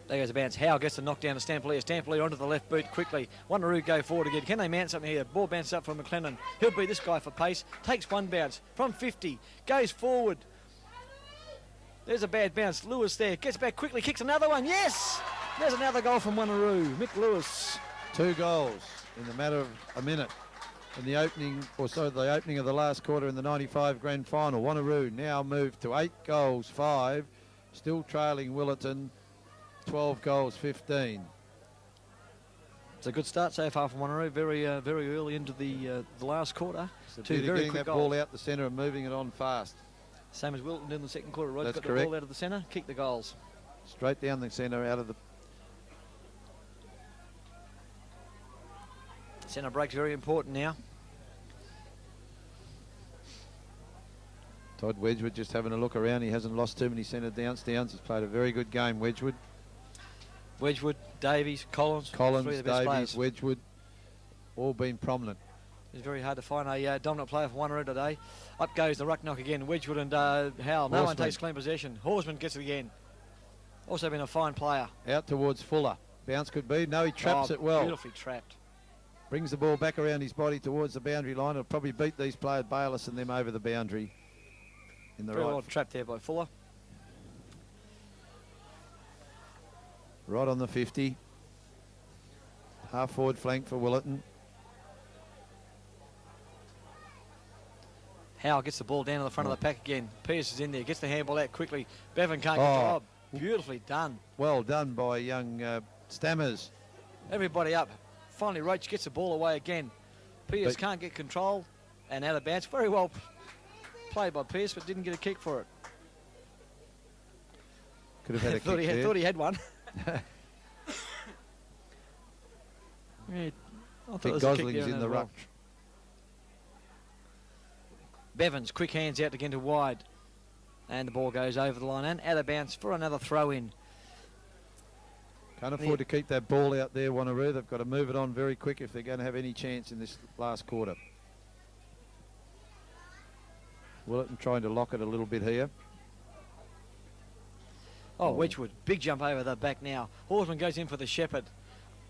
There goes the bounce. Howe gets the knock down to Stampolier. Stampolier onto the left boot quickly. Wanneroo go forward again. Can they mount something here? Ball bounces up from McLennan. He'll beat this guy for pace. Takes one bounce from 50. Goes forward. There's a bad bounce. Lewis there. Gets back quickly. Kicks another one. Yes! There's another goal from Wanneroo. Mick Lewis. 2 goals in the matter of a minute. In the opening, the opening of the last quarter in the 95 grand final. Wanneroo now moved to 8 goals, 5. Still trailing Willetton. 12 goals, 15. It's a good start so far from Wanneroo. Very early into the last quarter. Two very getting quick that goals. Ball out the centre and moving it on fast. Same as Willetton did in the second quarter. Rod's got correct. The ball out of the centre, kick the goals. Straight down the centre, out of the... Centre break's very important now. Todd Wedgwood just having a look around. He hasn't lost too many centre downs. He's played a very good game, Wedgwood. Wedgwood, Davies, Collins, Davies, Wedgwood, all been prominent. It's very hard to find a dominant player for Wanneroo today. Up goes the ruck knock again. Wedgwood and Howell. No one takes clean possession. Horsman gets it again. Also been a fine player. Out towards Fuller. Bounce could be. No, he traps it well. Beautifully trapped. Brings the ball back around his body towards the boundary line. It'll probably beat these players, Bayliss and them, over the boundary. In the very right. well trapped there by Fuller. Right on the 50. Half forward flank for Willetton. Howell gets the ball down to the front of the pack again. Pierce is in there, gets the handball out quickly. Bevan can't get the job. Beautifully done. Well done by young Stammers. Everybody up. Finally, Roach gets the ball away again. Pierce can't get control and out of bounds. Very well played by Pierce, but didn't get a kick for it. Could have had a kick there. Thought he had one. Yeah, I thought Gosling's in the ruck. Bevans, quick hands out to get into wide. And the ball goes over the line and out of bounds for another throw in. Can't afford to keep that ball out there, Wanneroo. They've got to move it on very quick if they're going to have any chance in this last quarter. Willetton trying to lock it a little bit here. Oh, Wedgwood, big jump over the back now. Horsman goes in for the Shepherd.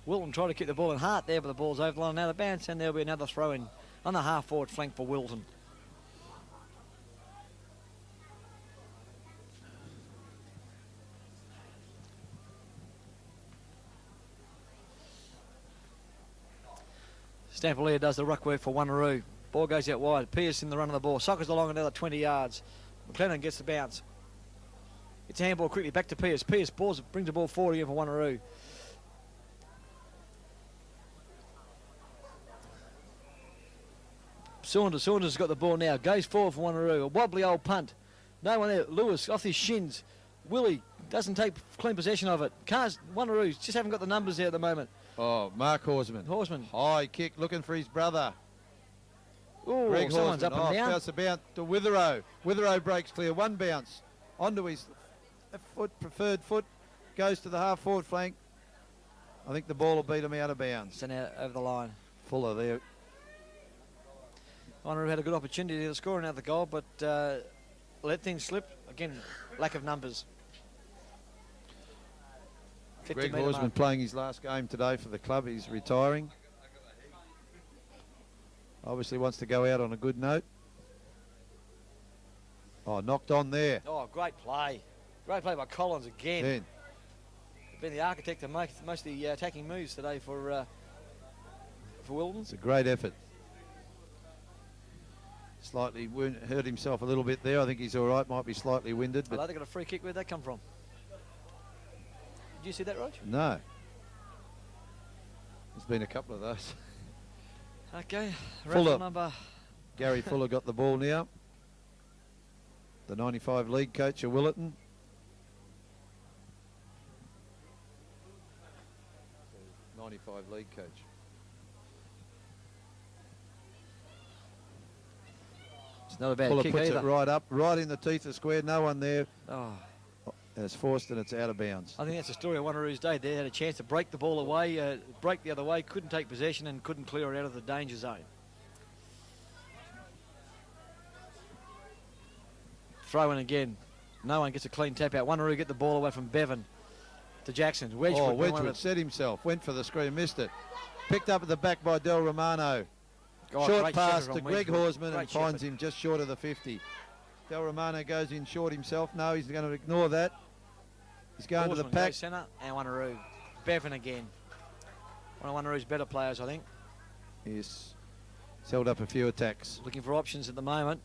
Willetton trying to keep the ball in heart there, but the ball's over the line and out of bounds, and there'll be another throw in on the half forward flank for Willetton. Stampolier does the ruck work for Wanneroo. Ball goes out wide. Pierce in the run of the ball. Sockers along another 20 yards. McLennan gets the bounce. It's a handball quickly back to Pierce. Pierce brings the ball forward again for Wanneroo. Saunders has got the ball now. Goes forward for Wanneroo. A wobbly old punt. No one there. Lewis off his shins. Willie doesn't take clean possession of it. Wanneroo just haven't got the numbers there at the moment. Oh, Mark Horsman. High kick looking for his brother. Oh, Greg someone's Horsman. up and down. Bounce about to Witherow. Witherow breaks clear. One bounce. Onto his preferred foot. Goes to the half forward flank. I think the ball will beat him out of bounds. Sent out over the line. Fuller there. Wanneroo had a good opportunity to score another goal, but the let things slip. Again, lack of numbers. Greg Horsman playing his last game today for the club. He's retiring. Obviously wants to go out on a good note. Oh, knocked on there. Oh, great play. Great play by Collins again. Been the architect of most of the attacking moves today for Willetton. It's a great effort. Slightly hurt himself a little bit there. I think he's all right. Might be slightly winded. But they got a free kick. Where'd that come from? Did you see that, Rog? No. There's been a couple of those. Okay. Fuller. Number. Gary Fuller got the ball now. The 95 league coach of Willetton. League coach. It's not a bad Fuller kick puts either. it right up, right in the teeth of square. No one there. Oh. And it's forced and it's out of bounds. I think that's the story of Wanneroo's day. They had a chance to break the ball away, break the other way, couldn't take possession and couldn't clear it out of the danger zone. Throw in again. No one gets a clean tap out. Wanneroo get the ball away from Bevan to Jackson. Wedgwood set himself, went for the screen, missed it. Picked up at the back by Del Romano. Short pass to Greg Horsman and finds him just short of the 50. Del Romano goes in short himself. No, he's going to ignore that. He's going to the pack. Centre and Wanneroo. Bevan again. One of Wanneroo's better players, I think. Yes. He's held up a few attacks. Looking for options at the moment.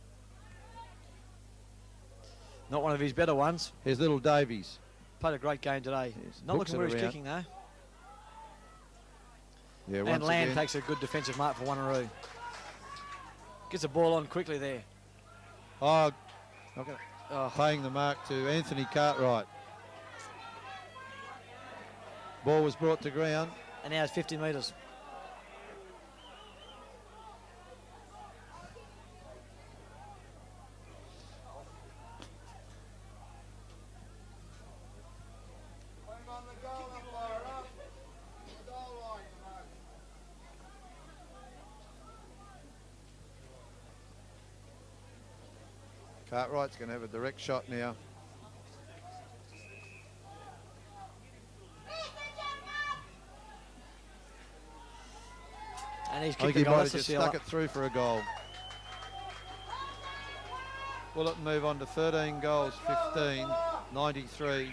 Not one of his better ones. Here's little Davies. Played a great game today. Yes, not looking where he's kicking though. Yeah, and Land takes a good defensive mark for Wanneroo. Gets the ball on quickly there. Oh, paying the mark to Anthony Cartwright. Ball was brought to ground. And now it's 50 metres. Cartwright's going to have a direct shot now. And he's I think kicked he the might goal. have just stuck it through for a goal. Willetton move on to 13 goals, 15, 93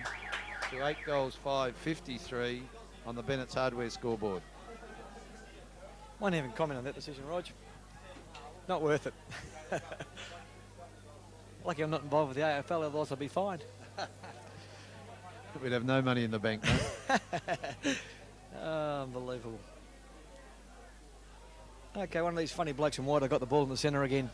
to 8 goals, 5, 53 on the Bennett's Hardware scoreboard. Won't even comment on that decision, Rog. Not worth it. Lucky I'm not involved with the AFL, otherwise I'd be fined. We'd have no money in the bank, mate. Unbelievable. Okay, one of these funny blokes in white. I got the ball in the centre again.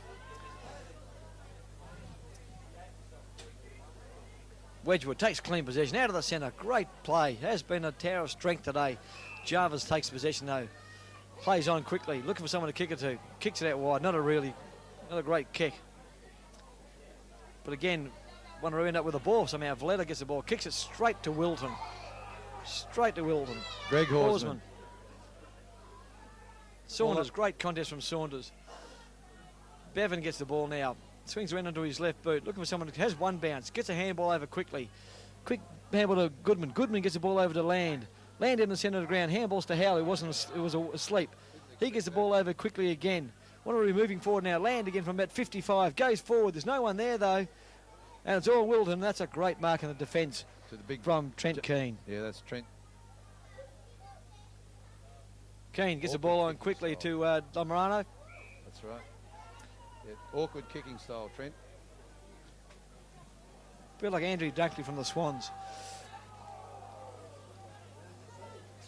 Wedgwood takes clean possession out of the centre. Great play. Has been a tower of strength today. Jarvis takes possession though. Plays on quickly, looking for someone to kick it to. Kicks it out wide. Not a great kick. But again, Wanneroo end up with the ball somehow. Willetton gets the ball, kicks it straight to Willetton. Straight to Willetton. Greg Horsman. Saunders, great contest from Saunders. Bevan gets the ball now. Swings around onto his left boot, looking for someone who has one bounce. Gets a handball over quickly. Quick handball to Goodman. Goodman gets the ball over to Land. Land in the centre of the ground. Handballs to Howell, who was asleep. He gets the ball over quickly again. Wanneroo moving forward now. Land again from about 55. Goes forward. There's no one there, though. And it's all Willetton. That's a great mark in the defence from Trent Keane. Yeah, that's Trent. Keane gets the ball on quickly to Lamarano. That's right. Yeah, awkward kicking style, Trent. A bit like Andrew Dunkley from the Swans.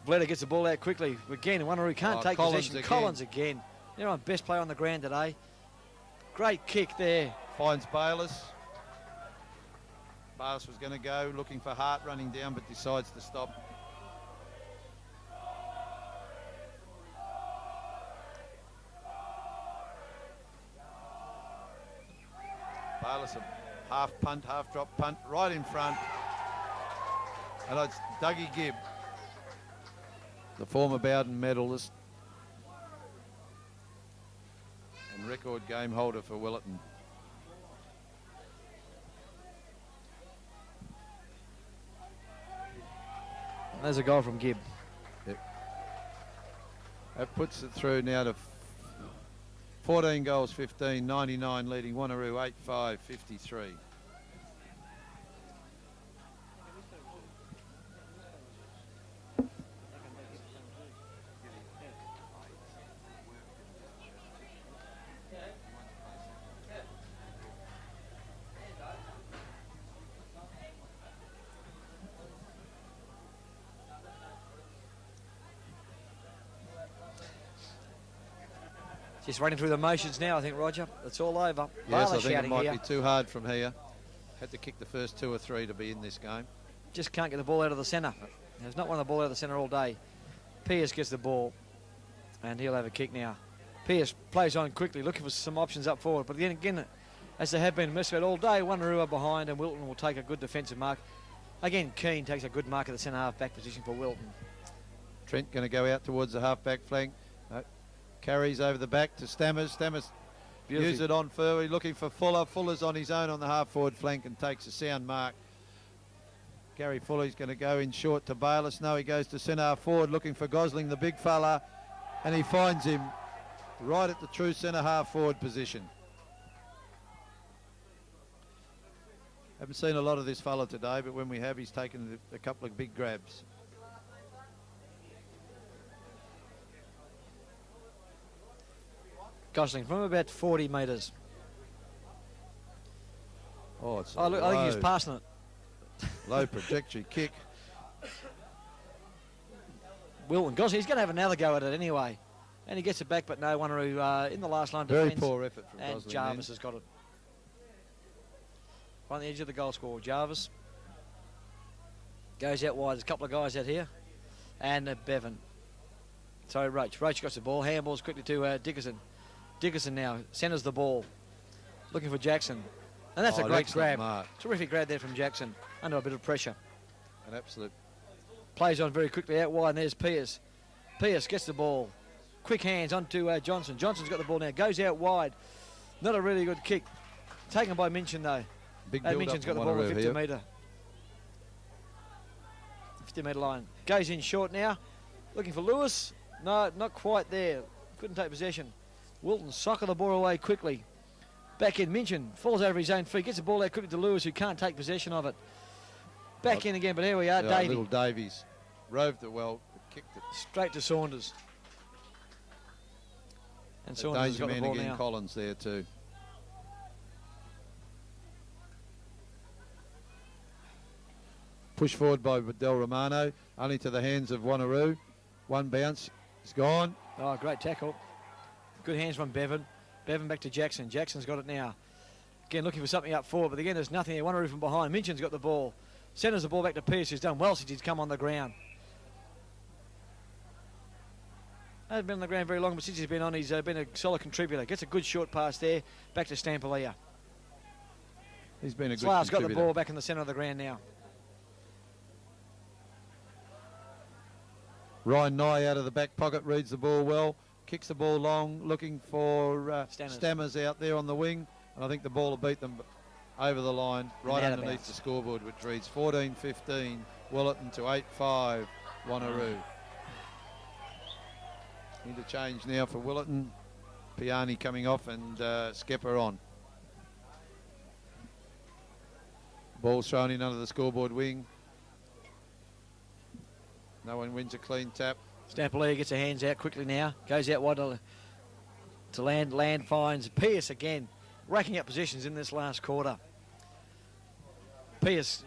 Willetton gets the ball out quickly. Again, Wanneroo can't take possession. Collins again. They're on best player on the ground today. Great kick there. Finds Bayliss. Bayliss was going to go, looking for Hart running down, but decides to stop. Bayliss, a half punt, half drop punt, right in front. And it's Dougie Gibb, the former Bowden medalist and record game holder for Willetton. There's a goal from Gibb. That puts it through now to 14 goals, 15, 99 leading Wanneroo 8-5, 53. Just running through the motions now, I think, Roger. It's all over. Yes, Barlow I think it shouting might here. be too hard from here. Had to kick the first 2 or 3 to be in this game. Just can't get the ball out of the centre. He's not won the ball out of the centre all day. Pierce gets the ball, and he'll have a kick now. Pierce plays on quickly, looking for some options up forward. But then again, as they have been in Westfield all day, Wanneroo are behind, and Willetton will take a good defensive mark. Again, Keane takes a good mark at the centre half-back position for Willetton. Trent going to go out towards the half-back flank. Carries over the back to Stammers. Stammers use it on Furley, looking for Fuller. Fuller's on his own on the half-forward flank and takes a sound mark. Gary Fuller's going to go in short to Bayliss. No, he goes to centre half forward looking for Gosling, the big fella, and he finds him right at the true centre half forward position. Haven't seen a lot of this fella today, but when we have, he's taken a couple of big grabs. Gosling from about 40 metres. Oh, it's Oh, look, I think he was passing it. Low trajectory kick. Willetton, Gosling, he's going to have another go at it anyway. And he gets it back, but no, Wanneroo in the last line Very defence. poor effort from And Gosling. Jarvis has got it. On the edge of the goal score, Jarvis goes out wide. There's a couple of guys out here. And Bevan. So Roach. Roach got the ball. Handballs quickly to Dickerson. Dickerson now centres the ball. Looking for Jackson. And that's a great grab. Mark. Terrific grab there from Jackson. Under a bit of pressure. An absolute. Plays on very quickly out wide. And there's Pierce. Pierce gets the ball. Quick hands onto Johnson. Johnson's got the ball now. Goes out wide. Not a really good kick. Taken by Minchin though. Big build Minchin's up got the ball at here. 50 metre line. Goes in short now. Looking for Lewis. No, not quite there. Couldn't take possession. Willetton soccer the ball away quickly. Back in, Minchin falls over his own feet. Gets the ball out quickly to Lewis, who can't take possession of it. Back in again, but here we are, Davey. Little Davies. Roved it well, kicked it. Straight to Saunders. And Saunders has got the ball again, now. Collins there too. Push forward by Del Romano, only to the hands of Wanneroo. One bounce, it's gone. Oh, great tackle. Good hands from Bevan. Bevan back to Jackson. Jackson's got it now. Again, looking for something up forward, but again, there's nothing there. Wanneroo from behind. Minchin's got the ball. Centres the ball back to Pierce, who's done well since he's come on the ground. Hasn't been on the ground very long, but since he's been on, he's been a solid contributor. Gets a good short pass there, back to Stampolia. He's been a good Slar's got the contributor. ball back in the centre of the ground now. Ryan Nye out of the back pocket, reads the ball well, kicks the ball long, looking for Stammers out there on the wing, and I think the ball will beat them over the line, right out of underneath bounds. the scoreboard, which reads 14-15, Willetton to 8-5, Wanneroo. Interchange now for Willetton. Piani coming off and Skepper on. Ball's thrown in under the scoreboard wing. No one wins a clean tap. Stampolia gets her hands out quickly now. Goes out wide to Land. Land finds Pierce again, racking up positions in this last quarter. Pierce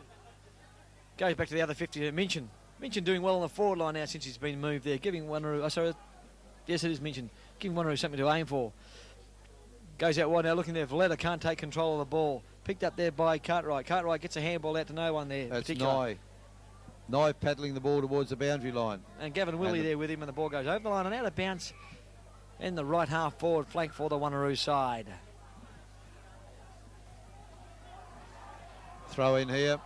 goes back to the other 50. Minchin doing well on the forward line now since he's been moved there, giving Wanneroo. Yes, it is Minchin. Giving Wanneroo something to aim for. Goes out wide now, looking there. Valletta can't take control of the ball. Picked up there by Cartwright. Cartwright gets a handball out to no one there. That's Nye. Nye paddling the ball towards the boundary line. And Gavin Willey there with him, and the ball goes over the line and out of bounds in the right half forward flank for the Wanneroo side. Throw in here.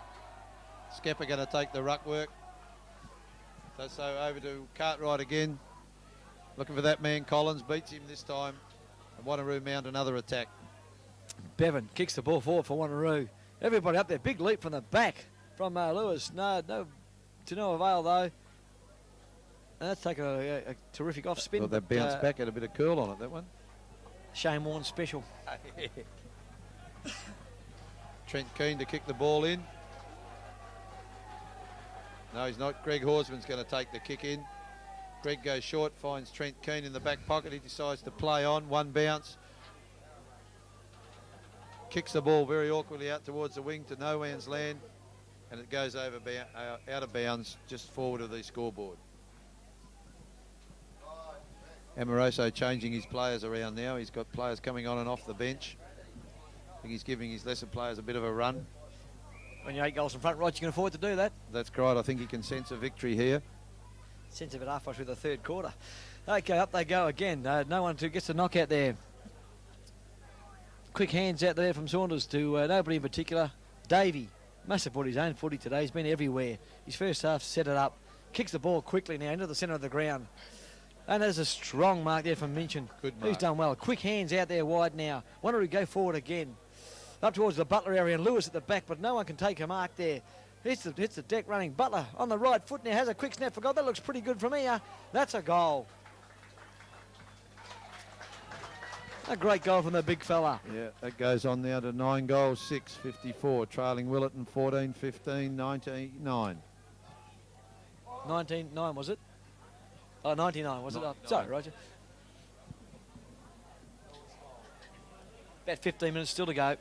Skepper going to take the ruck work. So over to Cartwright again. Looking for that man. Collins beats him this time. And Wanneroo mount another attack. Bevan kicks the ball forward for Wanneroo. Everybody up there. Big leap from the back from Lewis. No, to no avail though. That's taken a terrific off spin. Thought they bounced back, had a bit of curl on it, that one. Shane Warne special. Trent Keane to kick the ball in. No, he's not. Greg Horsman's going to take the kick in. Greg goes short, finds Trent Keane in the back pocket. He decides to play on. One bounce. Kicks the ball very awkwardly out towards the wing to no man's land. And it goes over out of bounds just forward of the scoreboard. Amoroso changing his players around now. He's got players coming on and off the bench. I think he's giving his lesser players a bit of a run. When you're 8 goals in front, Rod, you can afford to do that. That's right. I think he can sense a victory here. Sense of it halfway through the third quarter. Okay, up they go again. No one gets a knockout there. Quick hands out there from Saunders to nobody in particular. Davey must have brought his own footy today. He's been everywhere. His first half set it up. Kicks the ball quickly now into the centre of the ground. And there's a strong mark there from Minchin. Good mark. Who's done well. Quick hands out there wide now. Wanneroo go forward again. Up towards the Butler area and Lewis at the back, but no one can take a mark there. Hits the deck running. Butler on the right foot now. Has a quick snap for goal. That looks pretty good from here. That's a goal. A great goal from the big fella. Yeah, that goes on now to 9 goals, 6-54, trailing Willetton 14-15, 19-9. 19-9 was it? Oh, 99 was it? Oh, sorry, Roger. About 15 minutes still to go.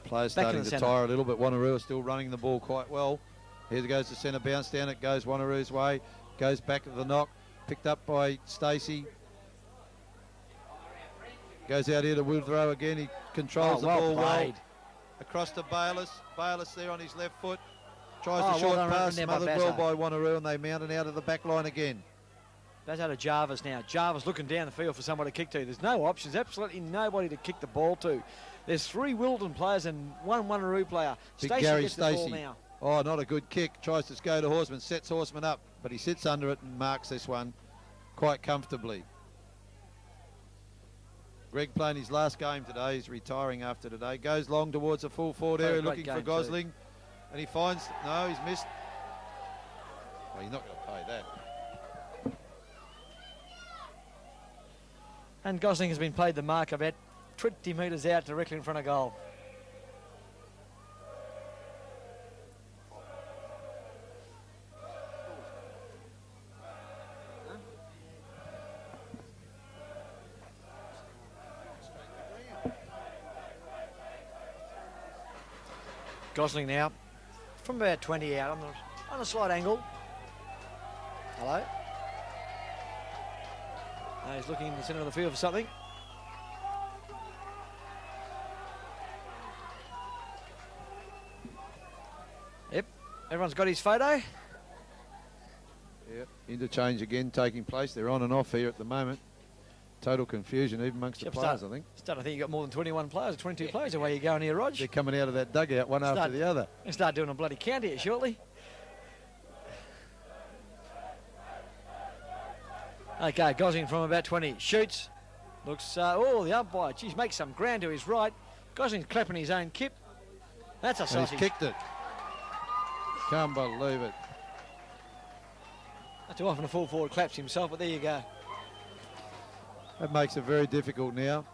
Players starting to tire a little bit. Wanneroo are still running the ball quite well. Here goes the centre bounce down. It goes Wanneroo's way. Goes back to the knock. Picked up by Stacey. Goes out here to Withrow again. He controls the ball well. Across to Bayliss. Bayliss there on his left foot. Tries the short pass. Smothered well by Wanneroo, and they mount it out of the back line again. That's out of Jarvis now. Jarvis looking down the field for someone to kick to. There's no options. Absolutely nobody to kick the ball to. There's 3 Willetton players and 1 Wanneroo player. Big Gary Stacey. Oh, not a good kick. Tries to go to Horseman. Sets Horseman up, but he sits under it and marks this one quite comfortably. Greg playing his last game today. He's retiring after today. Goes long towards the full forward area looking for Gosling. Too. And he finds, no, he's missed. Well, you're not going to pay that. And Gosling has been paid the mark about 20 metres out directly in front of goal. Gosling now from about 20 out on a slight angle. Hello. Now he's looking in the centre of the field for something. Yep, everyone's got his photo. Yep, interchange again taking place. They're on and off here at the moment. Total confusion even amongst the players, I think. I think you've got more than 21 players, 22 players the way you're going here, Rog. They're coming out of that dugout one after the other. We'll start doing a bloody count here shortly. Okay, Gosling from about 20. Shoots. Looks, the umpire, geez, makes some ground to his right. Gosling's clapping his own kip. That's a sausage. He's kicked it. Can't believe it. Not too often a full forward claps himself, but there you go. That makes it very difficult now.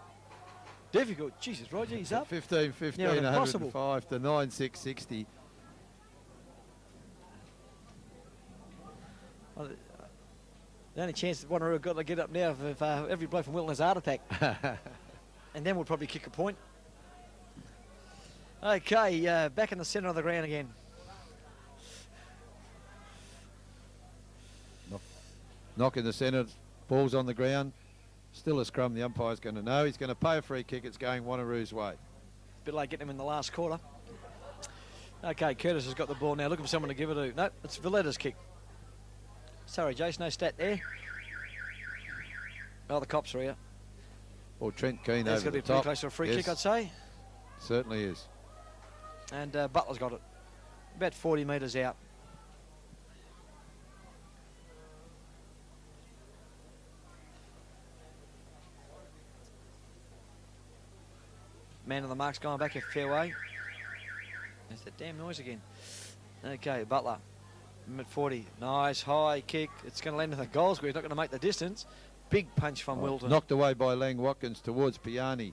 Difficult? Jesus, Roger, he's up. 15-15, 105 to 9-6-60. Well, the only chance that Wanneroo got to get up now if every bloke from Willetton has a heart attack. And then we'll probably kick a point. Okay, back in the centre of the ground again. Knock in the centre, ball's on the ground. Still a scrum, the umpire's going to know. He's going to pay a free kick. It's going Wanneroo's way. Bit like getting him in the last quarter. Okay, Curtis has got the ball now, looking for someone to give it to. No, it's Villetta's kick. Sorry, Jace, no stat there. Oh, the cops are here. Well, Trent Keane That's over the top. It's going to be pretty close to a free kick, I'd say. Certainly is. And Butler's got it. About 40 metres out. Man on the mark's going back a fair way. There's that damn noise again. Okay, Butler. At 40. Nice high kick. It's going to land in the goal square. He's not going to make the distance. Big punch from Willetton. Knocked away by Lang Watkins towards Piani.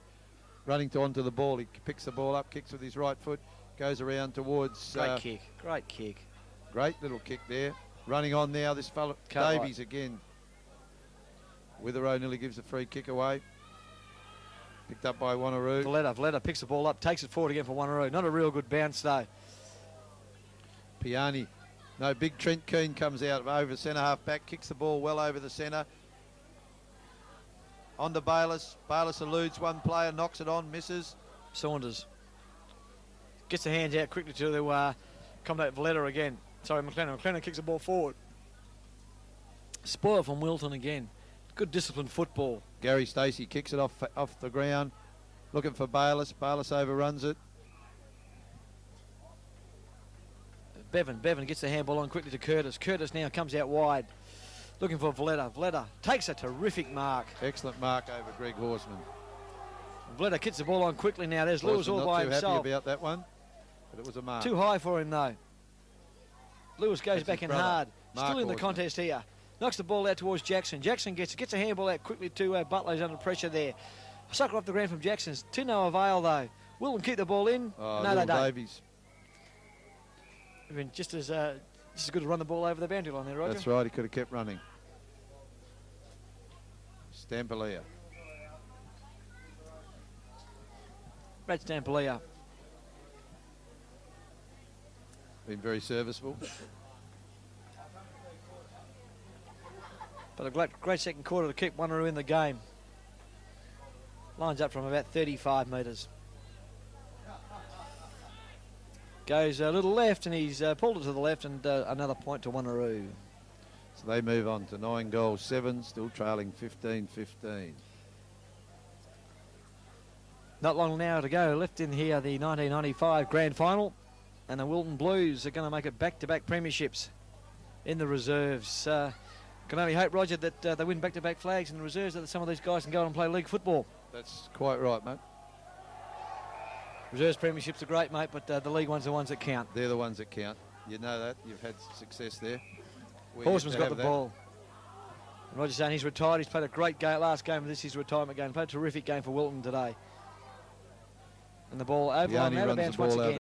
Running onto the ball. He picks the ball up, kicks with his right foot, goes around towards... Great kick. Great kick. Great little kick there. Running on now, this fellow, Davies again. Witheroo nearly gives the free kick away. Picked up by Wanneroo. Willetton picks the ball up, takes it forward again for Wanneroo. Not a real good bounce though. Piani. No, big Trent Keane comes out over centre half back, kicks the ball well over the centre. On to Bayliss. Bayliss eludes one player, knocks it on, misses. Saunders gets the hands out quickly to accommodate Willetton again. Sorry, McLennan. McLennan kicks the ball forward. Spoil from Willetton again. Good disciplined football. Gary Stacey kicks it off the ground, looking for Bayliss. Bayliss overruns it. Bevan gets the handball on quickly to Curtis. Curtis now comes out wide, looking for Willetton. Willetton takes a terrific mark. Excellent mark over Greg Horseman. Willetton gets the ball on quickly now. There's Lewis all by himself. Not too happy about that one, but it was a mark. Too high for him though. Lewis goes back in hard. Mark Still in the Horseman. contest here. Knocks the ball out towards Jackson. Jackson gets a handball out quickly to Butler, who's under pressure there. Sucker off the ground from Jackson. To no avail though. Willetton keep the ball in. Oh, no, they don't. Davies. I mean, just as good to run the ball over the boundary line there, Roger. That's right, he could have kept running. Stampelia. Brad Stampelia. Been very serviceable. But a great second quarter to keep Wanneroo in the game. Lines up from about 35 metres. Goes a little left, and he's pulled it to the left, and another point to Wanneroo. So they move on to 9 goals, 7, still trailing 15-15. Not long now to go. Left in here the 1995 Grand Final, and the Willetton Blues are going to make it back-to-back premierships in the reserves. Can only hope, Roger, that they win back-to-back flags in the reserves, that some of these guys can go on and play league football. That's quite right, mate. Reserves premierships are great, mate, but the league ones are the ones that count. They're the ones that count. You know that. You've had success there. Horseman's got the ball. And Roger's saying he's retired. He's played a great last game of this, his retirement game. Played a terrific game for Willetton today. And the ball over line, out of bounds once again.